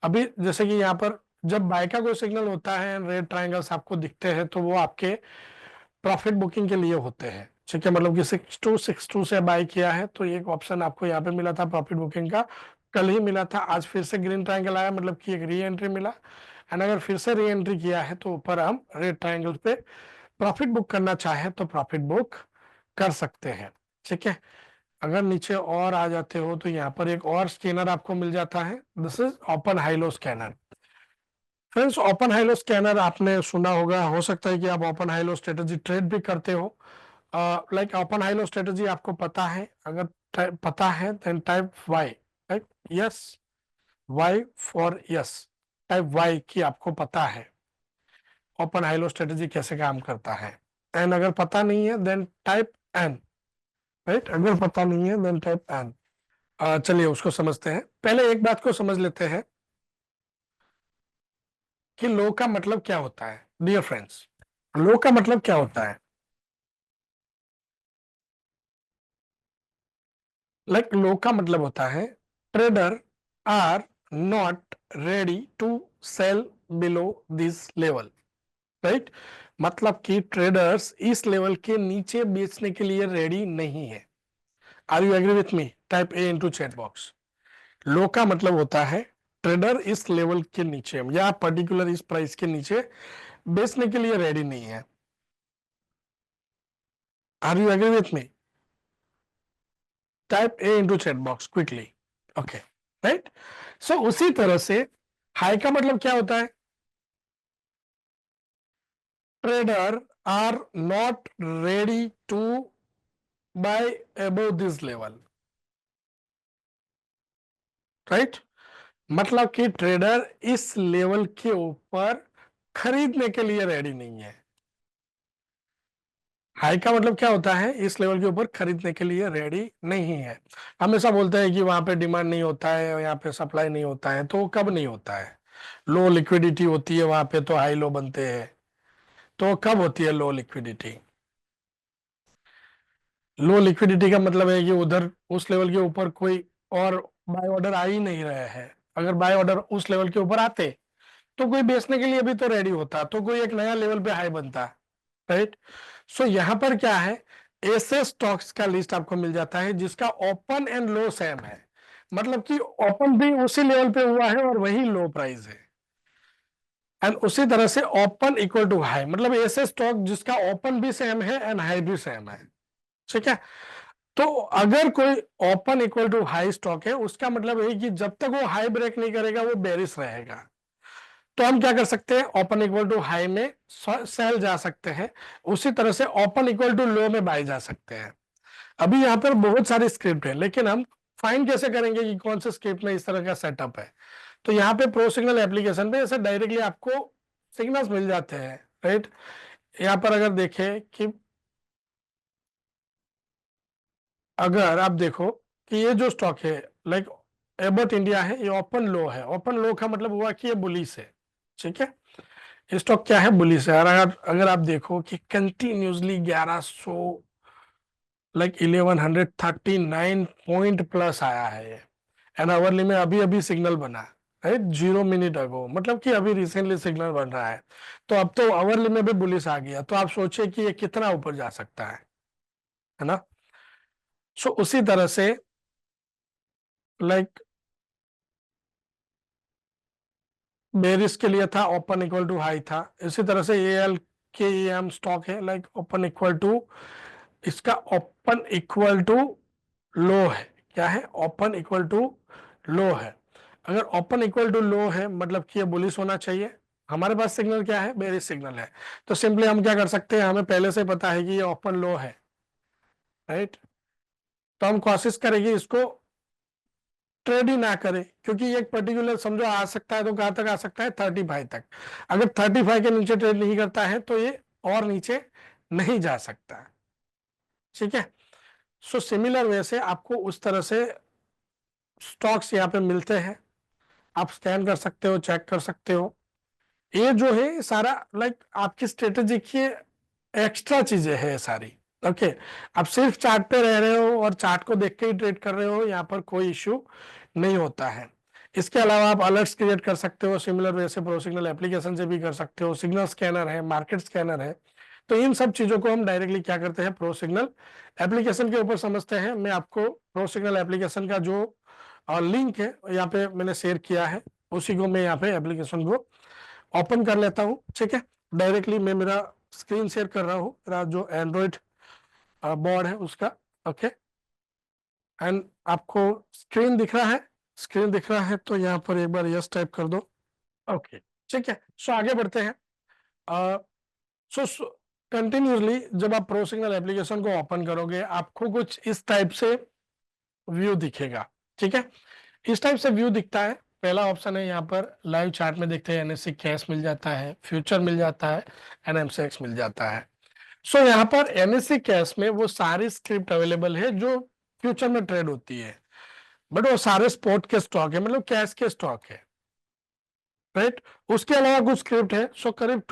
Speaker 1: अभी जैसे कि यहाँ पर जब बाय का कोई सिग्नल होता है, रेड ट्रायंगल्स आपको दिखते हैं, तो वो आपके प्रॉफिट बुकिंग के लिए होते हैं। ठीक है, मतलब कि 6262 से बाय किया है तो एक ऑप्शन आपको यहाँ पे मिला था प्रॉफिट बुकिंग का, कल ही मिला था। आज फिर से ग्रीन ट्रायंगल आया मतलब कि एक री एंट्री मिला। एंड अगर फिर से री एंट्री किया है तो ऊपर हम रेड ट्रायंगल पे प्रॉफिट बुक करना चाहे तो प्रॉफिट बुक कर सकते हैं। ठीक है, अगर नीचे और आ जाते हो तो यहाँ पर एक और स्कैनर आपको मिल जाता है। This is open high-low scanner. Friends, open high-low scanner आपने सुना होगा, हो सकता है कि आप ओपन हाइलो स्ट्रेटेजी ट्रेड भी करते हो। लाइक ओपन हाइलो स्ट्रेटेजी आपको पता है, अगर पता है then type Y, right, yes, Y for yes, type Y की आपको पता है ओपन हाइलो स्ट्रेटेजी कैसे काम करता है। एंड अगर पता नहीं है देन टाइप एन, राइट, अगर पता नहीं है देन टाइप एन। चलिए उसको समझते हैं। पहले एक बात को समझ लेते हैं कि लो का मतलब क्या होता है। डियर फ्रेंड्स, लो का मतलब क्या होता है? लाइक लो का मतलब होता है trader are not ready to sell below this level, right. मतलब कि ट्रेडर्स इस लेवल के नीचे बेचने के लिए रेडी नहीं है। Are you agree with me? Type A into chat box. Low का मतलब होता है ट्रेडर इस लेवल के नीचे या पर्टिकुलर इस प्राइस के नीचे बेचने के लिए रेडी नहीं है। Are you agree with me? Type A into chat box quickly. Okay, right. So उसी तरह से हाई का मतलब क्या होता है? Trader are not ready to buy above this level, right. मतलब कि ट्रेडर इस लेवल के ऊपर खरीदने के लिए रेडी नहीं है। हाई का मतलब क्या होता है? इस लेवल के ऊपर खरीदने के लिए रेडी नहीं है। हमेशा बोलते हैं कि वहां पे डिमांड नहीं होता है, यहाँ पे सप्लाई नहीं होता है, तो कब नहीं होता है? लो लिक्विडिटी होती है वहां पे तो हाई लो बनते हैं। तो कब होती है लो लिक्विडिटी? लो लिक्विडिटी का मतलब है कि उधर उस लेवल के ऊपर कोई और बाय ऑर्डर आ ही नहीं रहे हैं। अगर बाय ऑर्डर उस लेवल के ऊपर आते तो कोई बेचने के लिए भी तो रेडी होता, तो कोई एक नया लेवल पे हाई बनता, राइट। सो यहाँ पर क्या है, ऐसे स्टॉक्स का लिस्ट आपको मिल जाता है जिसका ओपन एंड लो सेम है। मतलब कि ओपन भी उसी लेवल पे हुआ है और वही लो प्राइस है। एंड उसी तरह से ओपन इक्वल टू हाई, मतलब ऐसे स्टॉक जिसका ओपन भी सेम है एंड हाई भी सेम है। ठीक है, तो अगर कोई open equal to high stock है उसका मतलब है कि जब तक वो हाई ब्रेक नहीं करेगा वो बेरिश रहेगा। तो हम क्या कर सकते हैं? ओपन इक्वल टू हाई में सेल जा सकते हैं, उसी तरह से ओपन इक्वल टू लो में बाय जा सकते हैं। अभी यहाँ पर बहुत सारी स्क्रिप्ट है लेकिन हम फाइंड कैसे करेंगे कि कौन से स्क्रिप्ट में इस तरह का सेटअप है? तो यहाँ पे प्रो सिग्नल एप्लीकेशन पे ऐसे डायरेक्टली आपको सिग्नल्स मिल जाते हैं, राइट। यहाँ पर अगर देखें कि अगर आप देखो कि ये जो स्टॉक है लाइक एबट इंडिया है, ये ओपन लो है। ओपन लो का मतलब हुआ कि ये बुलिश है। ठीक है, स्टॉक क्या है? बुलिश है। और अगर आप देखो कि कंटिन्यूसली 1100 लाइक 1139 पॉइंट प्लस आया है ये। एंड आवरली में अभी अभी सिग्नल बना, राइट, 0 मिनट अगो, मतलब कि अभी रिसेंटली सिग्नल बन रहा है। तो अब तो आवरली में भी बुलिश आ गया, तो आप सोचिए कि ये कितना ऊपर जा सकता है ना। सो उसी तरह से लाइक बेरिस के लिए था ओपन इक्वल टू हाई था। इसी तरह से एल के एम स्टॉक है लाइक ओपन इक्वल टू, इसका ओपन इक्वल टू लो है। क्या है? ओपन इक्वल टू लो है। अगर ओपन इक्वल टू लो है मतलब कि ये बुलिश होना चाहिए। हमारे पास सिग्नल क्या है, बेरिश सिग्नल है। तो सिंपली हम क्या कर सकते हैं, हमें पहले से पता है कि ये ओपन लो है, राइट। तो हम कोशिश करेंगे इसको ट्रेड ही ना करे, क्योंकि एक पर्टिकुलर समझो आ सकता है, तो कहां तक आ सकता है, 35 तक। अगर 35 के नीचे ट्रेड नहीं करता है तो ये और नीचे नहीं जा सकता है, ठीक है। सो सिमिलर वे से आपको उस तरह से स्टॉक्स यहाँ पे मिलते हैं, आप स्कैन कर सकते हो, चेक कर सकते हो। ये जो है ये सारा लाइक आपकी स्ट्रेटेजी की एक्स्ट्रा चीजें हैं सारी, ओके। आप सिर्फ चार्ट पे रह रहे हो और चार्ट को देख के ही ट्रेड कर रहे हो, यहाँ पर कोई इश्यू नहीं होता है। इसके अलावा आप अलर्ट्स क्रिएट कर सकते हो, सिमिलर वे से प्रो सिग्नल एप्लीकेशन से भी कर सकते हो, सिग्नल स्कैनर है, मार्केट स्कैनर है। तो इन सब चीजों को हम डायरेक्टली क्या करते हैं, प्रो सिग्नल एप्लीकेशन के ऊपर समझते हैं। मैं आपको प्रो सिग्नल एप्लीकेशन का जो लिंक है यहाँ पे मैंने शेयर किया है, उसी को मैं यहाँ पे एप्लीकेशन को ओपन कर लेता हूँ, ठीक है। डायरेक्टली मैं मेरा स्क्रीन शेयर कर रहा हूँ, मेरा जो एंड्रॉइड बोर्ड है उसका, ओके। एंड आपको स्क्रीन दिख रहा है, स्क्रीन दिख रहा है तो यहाँ पर एक बार यस टाइप कर दो, ओके, ठीक है। सो आगे बढ़ते हैं। सो कंटिन्यूसली जब आप प्रो सिग्नल एप्लीकेशन को ओपन करोगे, आपको कुछ इस टाइप से व्यू दिखेगा, ठीक है। इस टाइप से व्यू दिखता है। पहला ऑप्शन है यहाँ पर लाइव चार्ट में देखते हैं, एनएससी कैश मिल जाता है, फ्यूचर मिल जाता है, एनएमसीएक्स मिल जाता है। सो यहाँ पर एनएससी कैश में वो सारी स्क्रिप्ट अवेलेबल है जो फ्यूचर में ट्रेड होती है, बट वो सारे स्पॉट के स्टॉक है, मतलब कैश के स्टॉक है, राइट। उसके अलावा कुछ स्क्रिप्ट है, सो करीब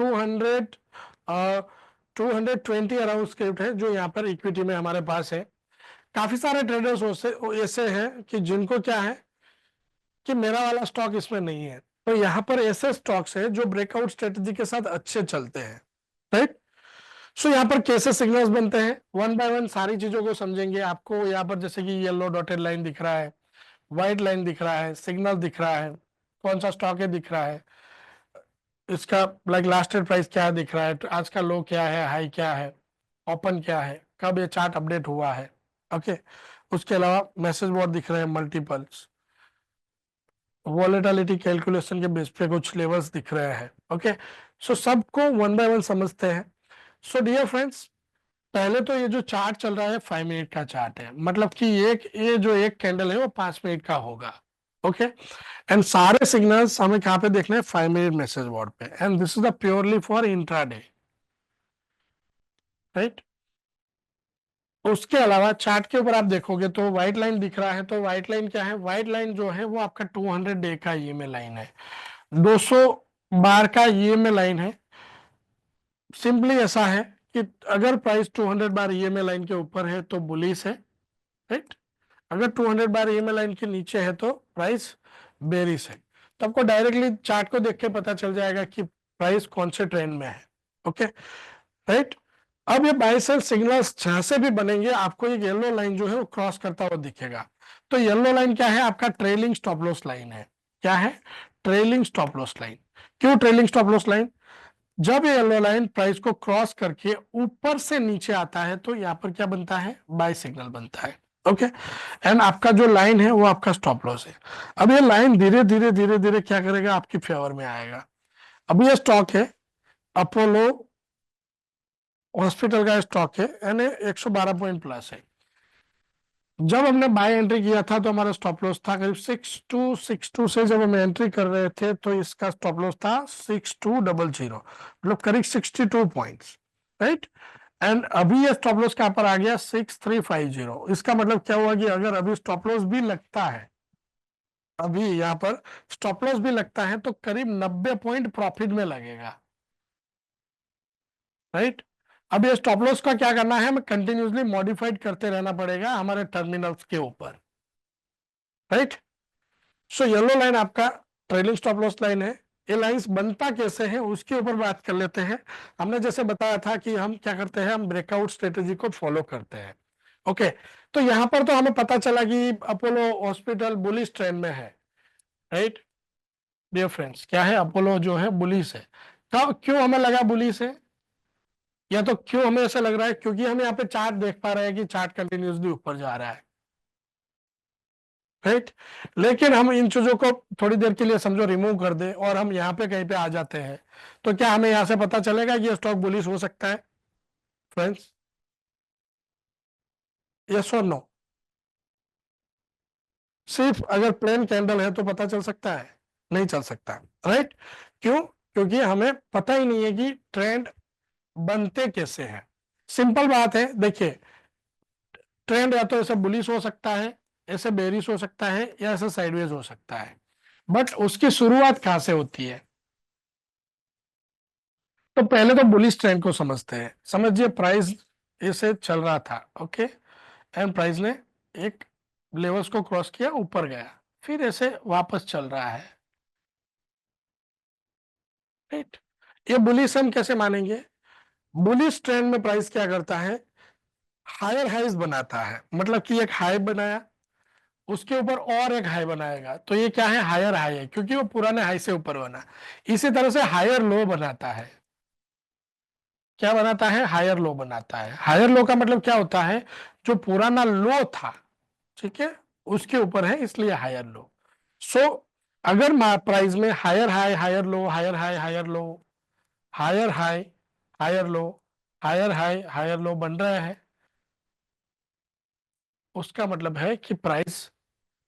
Speaker 1: 220 अराउंड स्क्रिप्ट है जो यहाँ पर इक्विटी में हमारे पास है। काफी सारे ट्रेडर्स ऐसे हैं कि जिनको क्या है कि मेरा वाला स्टॉक इसमें नहीं है, तो यहाँ पर ऐसे स्टॉक्स है जो ब्रेकआउट स्ट्रेटेजी के साथ अच्छे चलते हैं, राइट। सो यहाँ पर कैसे सिग्नल्स बनते हैं, वन बाय वन सारी चीजों को समझेंगे। आपको यहाँ पर जैसे कि येलो डॉटेड लाइन दिख रहा है, व्हाइट लाइन दिख रहा है, सिग्नल दिख रहा है, कौन सा स्टॉक है दिख रहा है, इसका लाइक लास्टेड प्राइस क्या है दिख रहा है, तो आज का लो क्या है, हाई क्या है, ओपन क्या है, कब ये चार्ट अपडेट हुआ है, ओके। उसके अलावा मैसेज बोर्ड दिख रहे हैं, मल्टीपल्स वॉलेटिलिटी कैलकुलेशन के बेस पे कुछ लेवल्स दिख रहे हैं, ओके। सो सबको वन बाय वन समझते हैं। सो डियर फ्रेंड्स, पहले तो ये जो चार्ट चल रहा है 5 मिनट का चार्ट है, मतलब कि ये जो एक कैंडल है वो 5 मिनट का होगा, ओके। एंड सारे सिग्नल्स हमें कहाँ पे देखने हैं, 5 मिनट मैसेज बोर्ड पे, and this is the purely for intraday, right. उसके अलावा चार्ट के ऊपर आप देखोगे तो व्हाइट लाइन दिख रहा है, तो व्हाइट लाइन क्या है, व्हाइट लाइन जो है वो आपका 200 डे का ईएमए लाइन है, 200 बार का ईएमए लाइन है। सिंपली ऐसा है कि अगर प्राइस 200 बार ईएमए लाइन के ऊपर है तो बुलिश है, राइट। अगर 200 बार ईएमए लाइन के नीचे है तो प्राइस बेरिश है। तो आपको डायरेक्टली चार्ट को देख के पता चल जाएगा कि प्राइस कौन से ट्रेंड में है, ओके, राइट। अब ये बाय सेल सिग्नल्स जहां से भी बनेंगे, आपको एक येलो लाइन जो है वो क्रॉस करता हुआ दिखेगा। तो येलो लाइन क्या है, आपका ट्रेलिंग स्टॉप लॉस लाइन है। क्या है, ट्रेलिंग स्टॉप लॉस लाइन। क्यों ट्रेलिंग स्टॉप लॉस लाइन, जब ये येलो लाइन प्राइस को क्रॉस करके ऊपर से नीचे आता है तो यहाँ पर क्या बनता है, बाय सिग्नल बनता है, ओके। एंड आपका जो लाइन है वो आपका स्टॉप लॉस है। अब ये लाइन धीरे धीरे धीरे धीरे क्या करेगा, आपकी फेवर में आएगा। अब ये स्टॉक है अपोलो हॉस्पिटल का स्टॉक है, यानी 112 पॉइंट प्लस है। जब हमने बाय एंट्री किया था तो हमारा स्टॉप लॉस था करीब 6262 से, जब हम एंट्री कर रहे थे तो इसका स्टॉप लॉस था 6200, मतलब करीब 62 पॉइंट्स, राइट। एंड अभी ये स्टॉप लॉस कहां पर आ गया, 6350। इसका मतलब क्या हुआ कि अगर अभी स्टॉप लॉस भी लगता है, अभी यहाँ पर स्टॉप लॉस भी लगता है तो करीब 90 पॉइंट प्रॉफिट में लगेगा, राइट। अब ये स्टॉप लॉस का क्या करना है, हमें कंटिन्यूसली मॉडिफाइड करते रहना पड़ेगा हमारे टर्मिनल्स के ऊपर, राइट। सो येलो लाइन आपका ट्रेलिंग स्टॉप लॉस लाइन है। ये लाइंस बनता कैसे है उसके ऊपर बात कर लेते हैं। हमने जैसे बताया था कि हम क्या करते हैं, हम ब्रेकआउट स्ट्रेटेजी को फॉलो करते हैं, ओके। तो यहां पर तो हमें पता चला कि अपोलो हॉस्पिटल बुलिश ट्रेंड में है, राइट। डियर फ्रेंड्स, क्या है, अपोलो जो है बुलिश है। कब, क्यों हमें लगा बुलिश है, या तो क्यों हमें ऐसा लग रहा है, क्योंकि हम यहाँ पे चार्ट देख पा रहे हैं कि चार्ट कंटिन्यूसली ऊपर जा रहा है, राइट। लेकिन हम इन चीजों को थोड़ी देर के लिए समझो रिमूव कर दे और हम यहाँ पे कहीं पे आ जाते हैं, तो क्या हमें यहाँ से पता चलेगा कि ये स्टॉक बुलिश हो सकता है फ्रेंड्स? यस और नो? सिर्फ अगर प्लेन कैंडल है तो पता चल सकता है? नहीं चल सकता। राइट। क्यों? क्योंकि हमें पता ही नहीं है कि ट्रेंड बनते कैसे हैं। सिंपल बात है, देखिए, ट्रेंड या तो ऐसे बुलिश हो सकता है, ऐसे बेरिश हो सकता है, या ऐसे साइडवेज हो सकता है, बट उसकी शुरुआत कहां से होती है? तो पहले तो बुलिश ट्रेंड को समझते हैं। समझिए प्राइस ऐसे चल रहा था, ओके, एंड प्राइस ने एक लेवल्स को क्रॉस किया, ऊपर गया, फिर ऐसे वापस चल रहा है। राइट। ये बुलिश हम कैसे मानेंगे? बुलिश ट्रेंड में प्राइस क्या करता है? हायर हाइज बनाता है, मतलब कि एक हाई बनाया, उसके ऊपर और एक हाई बनाएगा, तो ये क्या है? हायर हाई है, क्योंकि वो पुराने हाई से ऊपर बना। इसी तरह से हायर लो बनाता है। क्या बनाता है? हायर लो बनाता है। हायर लो का मतलब क्या होता है? जो पुराना लो था, ठीक है, उसके ऊपर है, इसलिए हायर लो। सो अगर प्राइस में higher high, higher low, higher high, higher low, higher high, higher low, higher high, higher low बन रहा है, उसका मतलब है कि प्राइस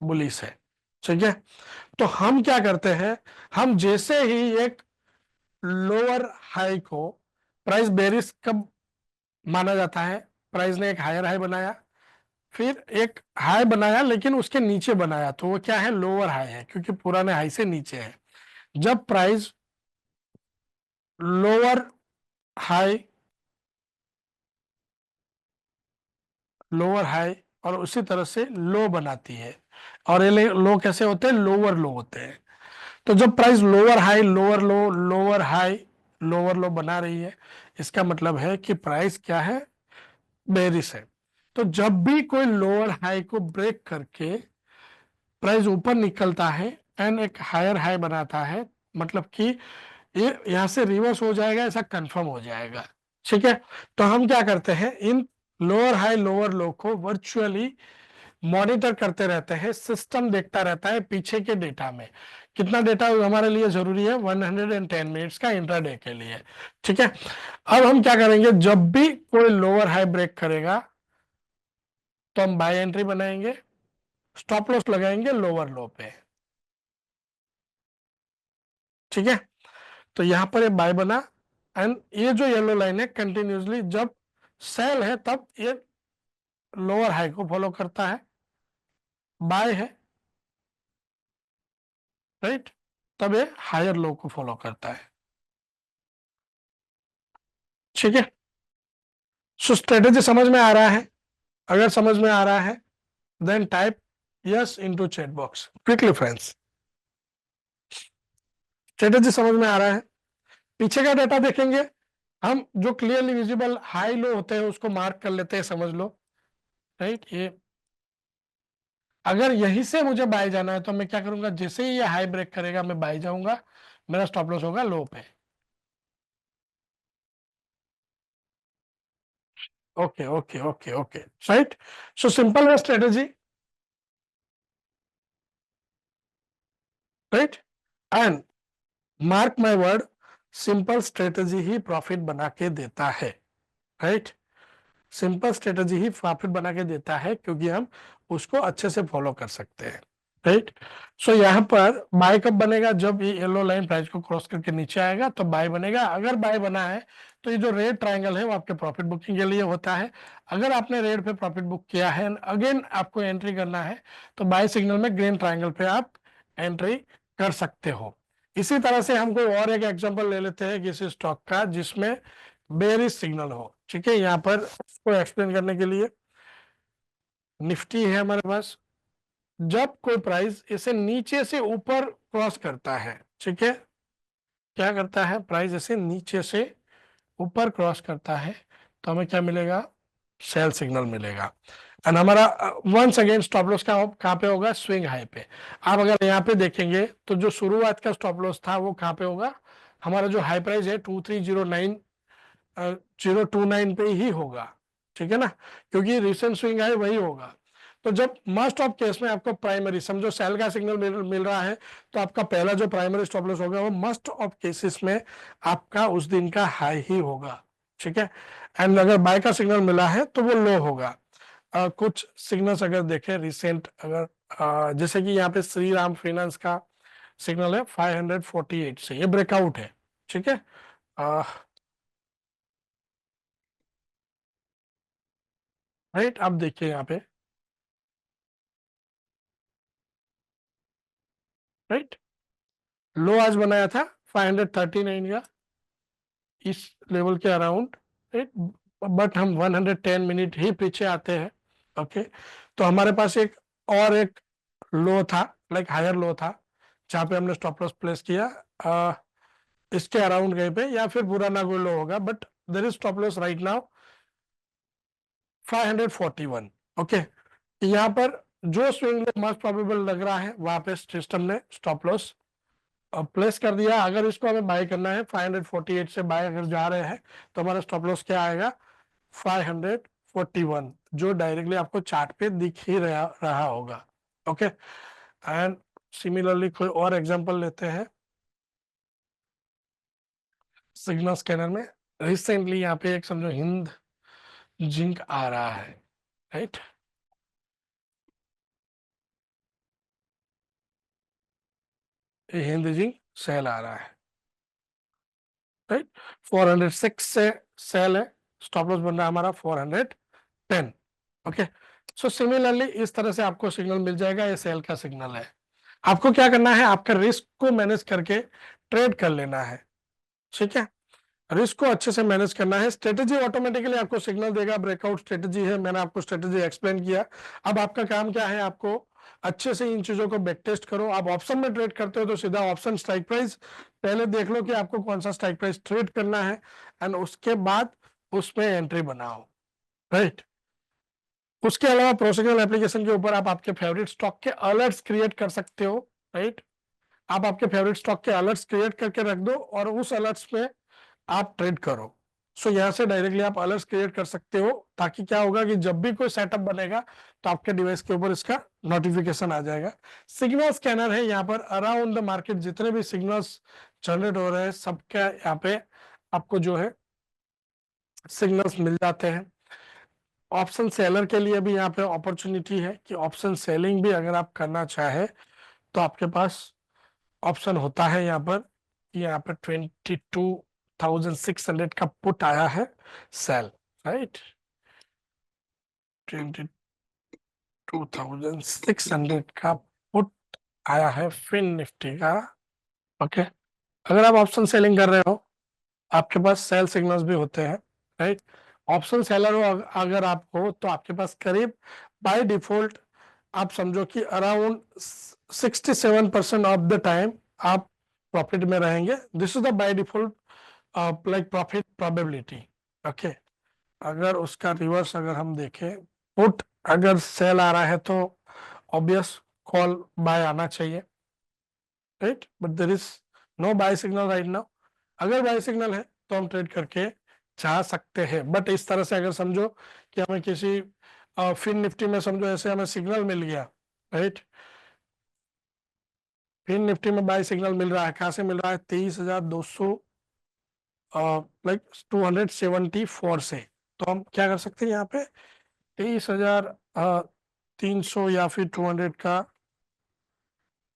Speaker 1: बुलिश है। ठीक है। तो हम क्या करते हैं? हम जैसे ही एक लोअर हाई को, प्राइस बेरिश कब माना जाता है? प्राइस ने एक हायर हाई बनाया, फिर एक हाई बनाया, लेकिन उसके नीचे बनाया, तो वो क्या है? लोअर हाई है, क्योंकि पुराने हाई से नीचे है। जब price lower high, lower high और उसी तरह से लो बनाती है, और ये लो कैसे होते हैं? लोअर लो होते हैं। तो जब प्राइस लोअर हाई, लोअर लो, लोअर हाई, लोअर लो बना रही है, इसका मतलब है कि प्राइस क्या है? बेरिश है। तो जब भी कोई लोअर हाई को ब्रेक करके प्राइस ऊपर निकलता है एंड एक हायर हाई बनाता है, मतलब कि ये यहां से रिवर्स हो जाएगा, ऐसा कंफर्म हो जाएगा। ठीक है। तो हम क्या करते हैं? इन लोअर हाई, लोअर लो को वर्चुअली मॉनिटर करते रहते हैं। सिस्टम देखता रहता है पीछे के डेटा में। कितना डेटा हमारे लिए जरूरी है? 110 मिनट्स का इंट्राडे के लिए। ठीक है। अब हम क्या करेंगे? जब भी कोई लोअर हाई ब्रेक करेगा, तो हम बाय एंट्री बनाएंगे, स्टॉप लॉस लगाएंगे लोअर लो पे। ठीक है। तो यहां पर ये बाय बना, एंड ये जो येलो लाइन है, कंटिन्यूसली जब सेल है तब ये लोअर हाई को फॉलो करता है, बाय है, राइट, तब ये हायर लो को फॉलो करता है। ठीक है। सो स्ट्रेटेजी समझ में आ रहा है? अगर समझ में आ रहा है, then type yes into chat box quickly friends. Strategy समझ में आ रहा है? पीछे का डेटा देखेंगे हम, जो क्लियरली विजिबल हाई लो होते हैं उसको मार्क कर लेते हैं, समझ लो। राइट। ये अगर यहीं से मुझे बाय जाना है, तो मैं क्या करूंगा? जैसे ही ये हाई ब्रेक करेगा, मैं बाय जाऊंगा, मेरा स्टॉप लॉस होगा लो पे। Okay okay okay okay. Right. So simple है strategy. Right. And mark my word, simple strategy ही प्रॉफिट बना के देता है। राइट। सिंपल स्ट्रेटेजी ही प्रॉफिट बना के देता है, क्योंकि हम उसको अच्छे से फॉलो कर सकते हैं। राइट। सो यहाँ पर बाय कब बनेगा? जब ये येलो लाइन प्राइस को क्रॉस करके नीचे आएगा तो बाय बनेगा। अगर बाय बना है तो ये जो रेड ट्रायंगल है वो आपके प्रॉफिट बुकिंग के लिए होता है। अगर आपने रेड पे प्रॉफिट बुक किया है, अगेन आपको एंट्री करना है, तो बाय सिग्नल में ग्रीन ट्रायंगल पे आप एंट्री कर सकते हो। इसी तरह से हम कोई और एक एग्जांपल ले लेते हैं किसी स्टॉक का जिसमें बेरिश सिग्नल हो। ठीक है। यहाँ पर इसको एक्सप्लेन करने के लिए निफ्टी है हमारे पास। जब कोई प्राइस इसे नीचे से ऊपर क्रॉस करता है, ठीक है, क्या करता है? प्राइस इसे नीचे से ऊपर क्रॉस करता है, तो हमें क्या मिलेगा? सेल सिग्नल मिलेगा। एंड हमारा वंस अगेन स्टॉप लॉस का कहाँ पे होगा? स्विंग हाई पे। आप अगर यहाँ पे देखेंगे तो जो शुरुआत का स्टॉप लॉस था वो कहाँ पे होगा? हमारा जो हाई प्राइस है 2309 029 पे ही होगा। ठीक है ना, क्योंकि रिसेंट स्विंग हाई वही होगा। तो जब मोस्ट ऑफ केस में आपको प्राइमरी समझो सेल का सिग्नल मिल रहा है, तो आपका पहला जो प्राइमरी स्टॉप लॉस होगा वो मोस्ट ऑफ केसेस में आपका उस दिन का हाई ही होगा, ठीक है। एंड अगर बाय का सिग्नल मिला है तो वो लो होगा। कुछ सिग्नल्स अगर देखें रिसेंट, अगर जैसे कि यहाँ पे श्री राम फाइनेंस का सिग्नल है 548 से, ये ब्रेकआउट है, ठीक है। राइट, आप देखिए यहाँ पे, राइट, लो आज बनाया था 539 का इस लेवल के अराउंड, राइट, बट हम 110 मिनट ही पीछे आते हैं, ओके। तो हमारे पास एक लो था, लाइक हायर लो था, जहाँ पे हमने स्टॉप लॉस प्लेस किया, इसके अराउंड गए पे, या फिर बुरा ना कोई लो होगा, but there is stop loss right now 541, okay. यहाँ पर जो स्विंग मोस्ट प्रोबेबल लग रहा है वहां पे सिस्टम ने स्टॉप लॉस प्लेस कर दिया। अगर इसको हमें बाय करना है 548 से बाय अगर जा रहे हैं, तो हमारा स्टॉप लॉस क्या आएगा 541, जो डायरेक्टली आपको चार्ट पे दिख ही रहा होगा, ओके। एंड सिमिलरली कोई और एग्जांपल लेते हैं सिग्नल स्कैनर में। रिसेंटली यहाँ पे एक समझो हिंद जिंक आ रहा है, राइट, ये हिंद जिंक सेल आ रहा है, राइट, 406 से सेल है, स्टॉप लॉस बन रहा है हमारा 410, ओके। सो सिमिलरली इस तरह से आपको सिग्नल मिल जाएगा, ये सेल का सिग्नल है। आपको क्या करना है, आपका रिस्क को मैनेज करके ट्रेड कर लेना है, ठीक है। रिस्क को अच्छे से मैनेज करना है। स्ट्रेटेजी ऑटोमेटिकली आपको सिग्नल देगा, ब्रेकआउट स्ट्रेटेजी है, मैंने आपको स्ट्रेटेजी एक्सप्लेन किया। अब आपका काम क्या है, आपको अच्छे से इन चीजों को बैक टेस्ट करो। आप ऑप्शन में ट्रेड करते हो तो सीधा ऑप्शन स्ट्राइक प्राइस पहले देख लो कि आपको कौन सा स्ट्राइक प्राइस ट्रेड करना है, एंड उसके बाद उसमें एंट्री बनाओ, राइट। उसके अलावा प्रोसिजरल एप्लीकेशन के ऊपर आप आपके फेवरेट स्टॉक के अलर्ट्स क्रिएट कर सकते हो, राइट। आप आपके फेवरेट स्टॉक के अलर्ट्स क्रिएट करके रख दो और उस अलर्ट्स में आप ट्रेड करो। सो यहाँ से डायरेक्टली आप अलर्ट्स क्रिएट कर सकते हो, ताकि क्या होगा कि जब भी कोई सेटअप बनेगा तो आपके डिवाइस के ऊपर इसका नोटिफिकेशन आ जाएगा। सिग्नल स्कैनर है, यहाँ पर अराउंड द मार्केट जितने भी सिग्नल्स जनरेट हो रहे हैं सबके यहाँ पे आपको जो है सिग्नल्स मिल जाते हैं। ऑप्शन सेलर के लिए भी यहाँ पे अपॉर्चुनिटी है कि ऑप्शन सेलिंग भी अगर आप करना चाहे तो आपके पास ऑप्शन होता है। यहाँ पर 22,600 का पुट आया है सेल, राइट, 22,600 का पुट आया है फिन निफ्टी का, ओके। अगर आप ऑप्शन सेलिंग कर रहे हो आपके पास सेल सिग्नल्स भी होते हैं, राइट। ऑप्शन सेलर हो अगर आप हो तो आपके पास करीब बाय डिफॉल्ट आप समझो कि अराउंड 67% ऑफ द टाइम आप प्रॉफिट में रहेंगे। This is the by default like profit probability, okay. अगर उसका रिवर्स अगर हम देखें, पुट अगर सेल आ रहा है तो ऑब्वियस कॉल बाय आना चाहिए, right, but there is no buy signal right now. अगर बाय सिग्नल है तो हम ट्रेड करके जा सकते हैं, बट इस तरह से अगर समझो कि हमें किसी फिन निफ्टी में समझो ऐसे हमें सिग्नल मिल गया, राइट, फिन निफ्टी में बाय सिग्नल मिल रहा है, कहाँ से मिल रहा है 23,200 लाइक 274 से, तो हम क्या कर सकते हैं यहाँ पे 23,300 या फिर 200 का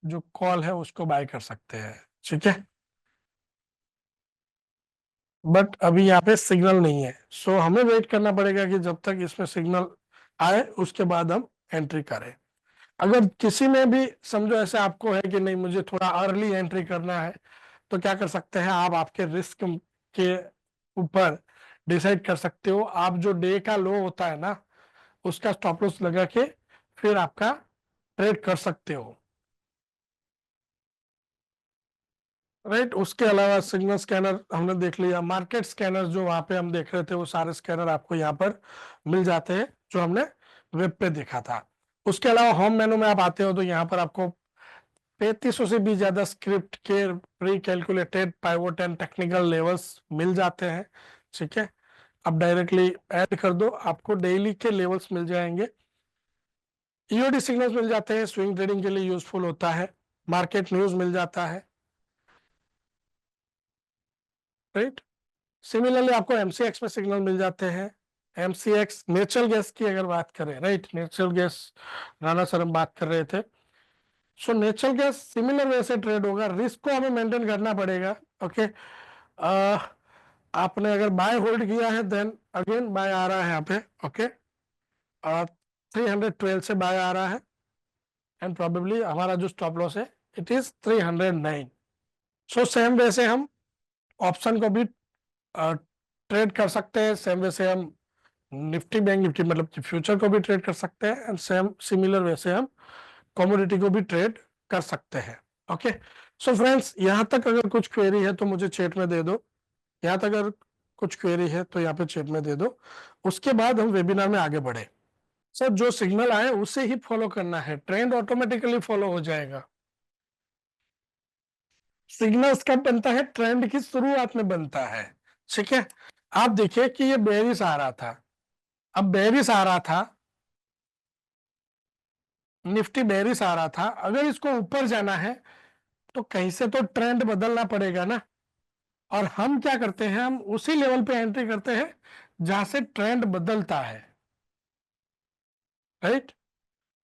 Speaker 1: जो कॉल है उसको बाय कर सकते हैं, ठीक है। बट अभी यहाँ पे सिग्नल नहीं है, सो हमें वेट करना पड़ेगा कि जब तक इसमें सिग्नल आए उसके बाद हम एंट्री करें। अगर किसी में भी समझो ऐसे आपको है कि नहीं मुझे थोड़ा अर्ली एंट्री करना है, तो क्या कर सकते हैं आप आपके रिस्क के ऊपर डिसाइड कर सकते हो। आप जो डे का लो होता है ना उसका स्टॉप लॉस लगा के फिर आपका ट्रेड कर सकते हो, राइट। उसके अलावा सिग्नल स्कैनर हमने देख लिया, मार्केट स्कैनर जो वहां पे हम देख रहे थे वो सारे स्कैनर आपको यहाँ पर मिल जाते हैं जो हमने वेब पे देखा था। उसके अलावा होम मेनू में आप आते हो तो यहाँ पर आपको 3500 से भी ज्यादा स्क्रिप्ट के pre calculated pivot and technical levels मिल जाते हैं, ठीक है। आप डायरेक्टली ऐड कर दो, आपको डेली के लेवल्स मिल जाएंगे। ईओडी सिग्नल्स मिल जाते हैं, स्विंग ट्रेडिंग के लिए यूजफुल होता है। मार्केट न्यूज मिल जाता है, राइट। सिमिलरली आपको एमसीएक्स में सिग्नल मिल जाते हैं। एमसीएक्स नेचुरल गैस की अगर बात करें, right, natural gas Rana sir हम बात कर रहे थे। So natural gas similar way से ट्रेड होगा, रिस्क को हमें मेंटेन करना पड़ेगा। ओके, आपने अगर बाय होल्ड किया है देन अगेन बाय आ रहा है यहाँ पे। ओके, 312 से बाय आ रहा है एंड प्रोबेबली हमारा जो स्टॉप लॉस है it is 309। So same way से हम ऑप्शन को भी ट्रेड कर सकते हैं, सेम वे से हम निफ्टी बैंक निफ्टी मतलब फ्यूचर को भी ट्रेड कर सकते हैं एंड सेम सिमिलर वे से हम कमोडिटी को भी ट्रेड कर सकते हैं। ओके, सो फ्रेंड्स यहाँ तक अगर कुछ क्वेरी है तो मुझे चैट में दे दो। यहाँ तक अगर कुछ क्वेरी है तो यहाँ पे चैट में दे दो, उसके बाद हम वेबिनार में आगे बढ़े। सर जो सिग्नल आए उसे ही फॉलो करना है, ट्रेंड ऑटोमेटिकली फॉलो हो जाएगा। सिग्नल्स कब बनता है? ट्रेंड की शुरुआत में बनता है। ठीक है, आप देखिए कि ये बेरिस आ रहा था, अब बेरिस आ रहा था, निफ्टी बेरिस आ रहा था, अगर इसको ऊपर जाना है तो कहीं से तो ट्रेंड बदलना पड़ेगा ना। और हम क्या करते हैं, हम उसी लेवल पे एंट्री करते हैं जहां से ट्रेंड बदलता है, राइट।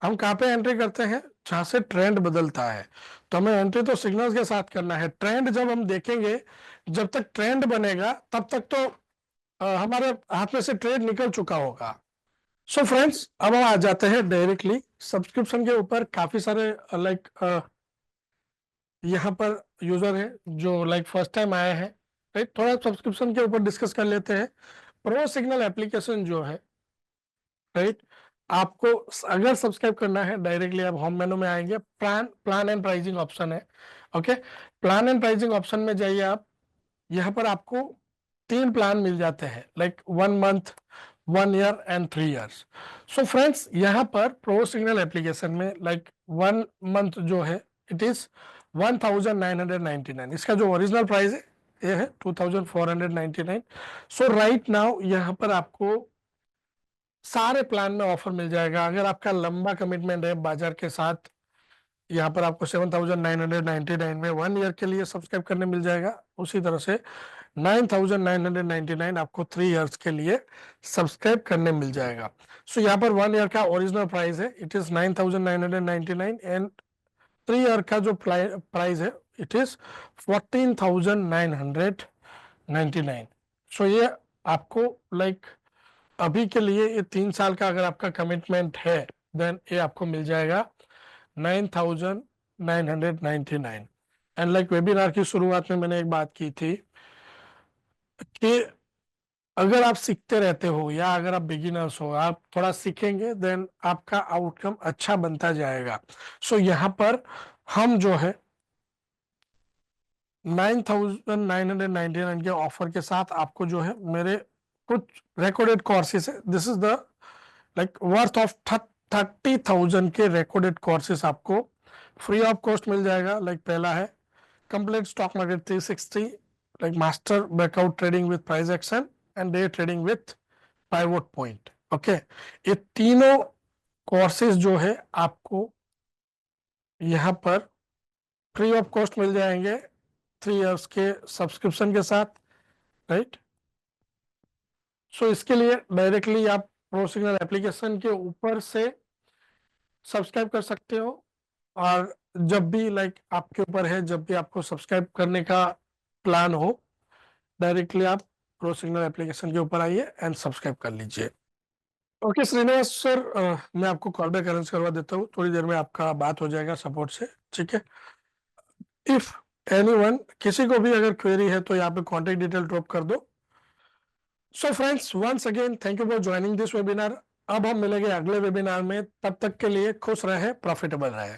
Speaker 1: हम कहाँ पे एंट्री करते हैं? जहां से ट्रेंड बदलता है। तो हमें एंट्री तो सिग्नल्स के साथ करना है। ट्रेंड जब हम देखेंगे, जब तक ट्रेंड बनेगा तब तक तो हमारे हाथ में से ट्रेड निकल चुका होगा। सो फ्रेंड्स, अब हम आ जाते हैं डायरेक्टली सब्सक्रिप्शन के ऊपर। काफी सारे लाइक यहाँ पर यूजर है जो लाइक फर्स्ट टाइम आए हैं, राइट। थोड़ा सब्सक्रिप्शन के ऊपर डिस्कस कर लेते हैं। प्रो सिग्नल एप्लीकेशन जो है, राइट, आपको अगर सब्सक्राइब करना है डायरेक्टली आप होम मेनू में आएंगे, प्लान एंड प्राइसिंग ऑप्शन है। Okay, plan and pricing option में जाइए आप। यहाँ पर आपको 3 प्लान मिल जाते हैं, like 1 month, 1 year and 3 years. So friends, यहाँ पर प्रो सिग्नल एप्लीकेशन में लाइक 1 मंथ जो है इट इज 1999। इसका जो ओरिजिनल प्राइस है ये है 2499। सो राइट नाउ यहाँ पर आपको सारे प्लान में ऑफर मिल जाएगा। अगर आपका लंबा कमिटमेंट है बाजार के साथ, यहाँ पर आपको 7999 में 1 ईयर के लिए सब्सक्राइब करने मिल जाएगा। उसी तरह से 9999 आपको 3 इयर्स के लिए सब्सक्राइब करने मिल जाएगा। सो यहाँ पर 1 ईयर का ओरिजिनल प्राइस है इट इज 9999 एंड 3 ईयर का जो प्राइस है इट इज 14999। सो ये आपको लाइक अभी के लिए ये 3 साल का अगर आपका कमिटमेंट है देन ये आपको मिल जाएगा 9999। एंड लाइक वेबिनार की शुरुआत में मैंने एक बात की थी कि अगर आप सीखते रहते हो या अगर आप बिगिनर्स हो, आप थोड़ा सीखेंगे देन आपका आउटकम अच्छा बनता जाएगा। सो यहाँ पर हम जो है 9999 के ऑफर के साथ आपको जो है मेरे कुछ रिकॉर्डेड कोर्सेज है, this is the like worth of 30,000 के रिकॉर्डेड कोर्सेज आपको फ्री ऑफ कॉस्ट मिल जाएगा। लाइक पहला है complete stock market 360, like master breakout trading with price action and day trading with pivot point. Okay, ये तीनों courses जो है आपको यहाँ पर फ्री ऑफ कॉस्ट मिल जाएंगे 3 इयर्स के सब्सक्रिप्शन के साथ, राइट। सो इसके लिए डायरेक्टली आप प्रो सिग्नल एप्लीकेशन के ऊपर से सब्सक्राइब कर सकते हो। और जब भी लाइक आपके ऊपर है, जब भी आपको सब्सक्राइब करने का प्लान हो डायरेक्टली आप प्रो सिग्नल एप्लीकेशन के ऊपर आइए एंड सब्सक्राइब कर लीजिए। ओके श्रीनिवास सर, मैं आपको कॉल बैक अरेंज करवा देता हूँ, थोड़ी देर में आपका बात हो जाएगा सपोर्ट से, ठीक है। इफ एनीवन किसी को भी अगर क्वेरी है तो यहाँ पे कॉन्टेक्ट डिटेल ड्रॉप कर दो। So friends, once again thank you for joining this webinar. अब हम मिलेंगे अगले वेबिनार में, तब तक के लिए खुश रहे, प्रॉफिटेबल रहे।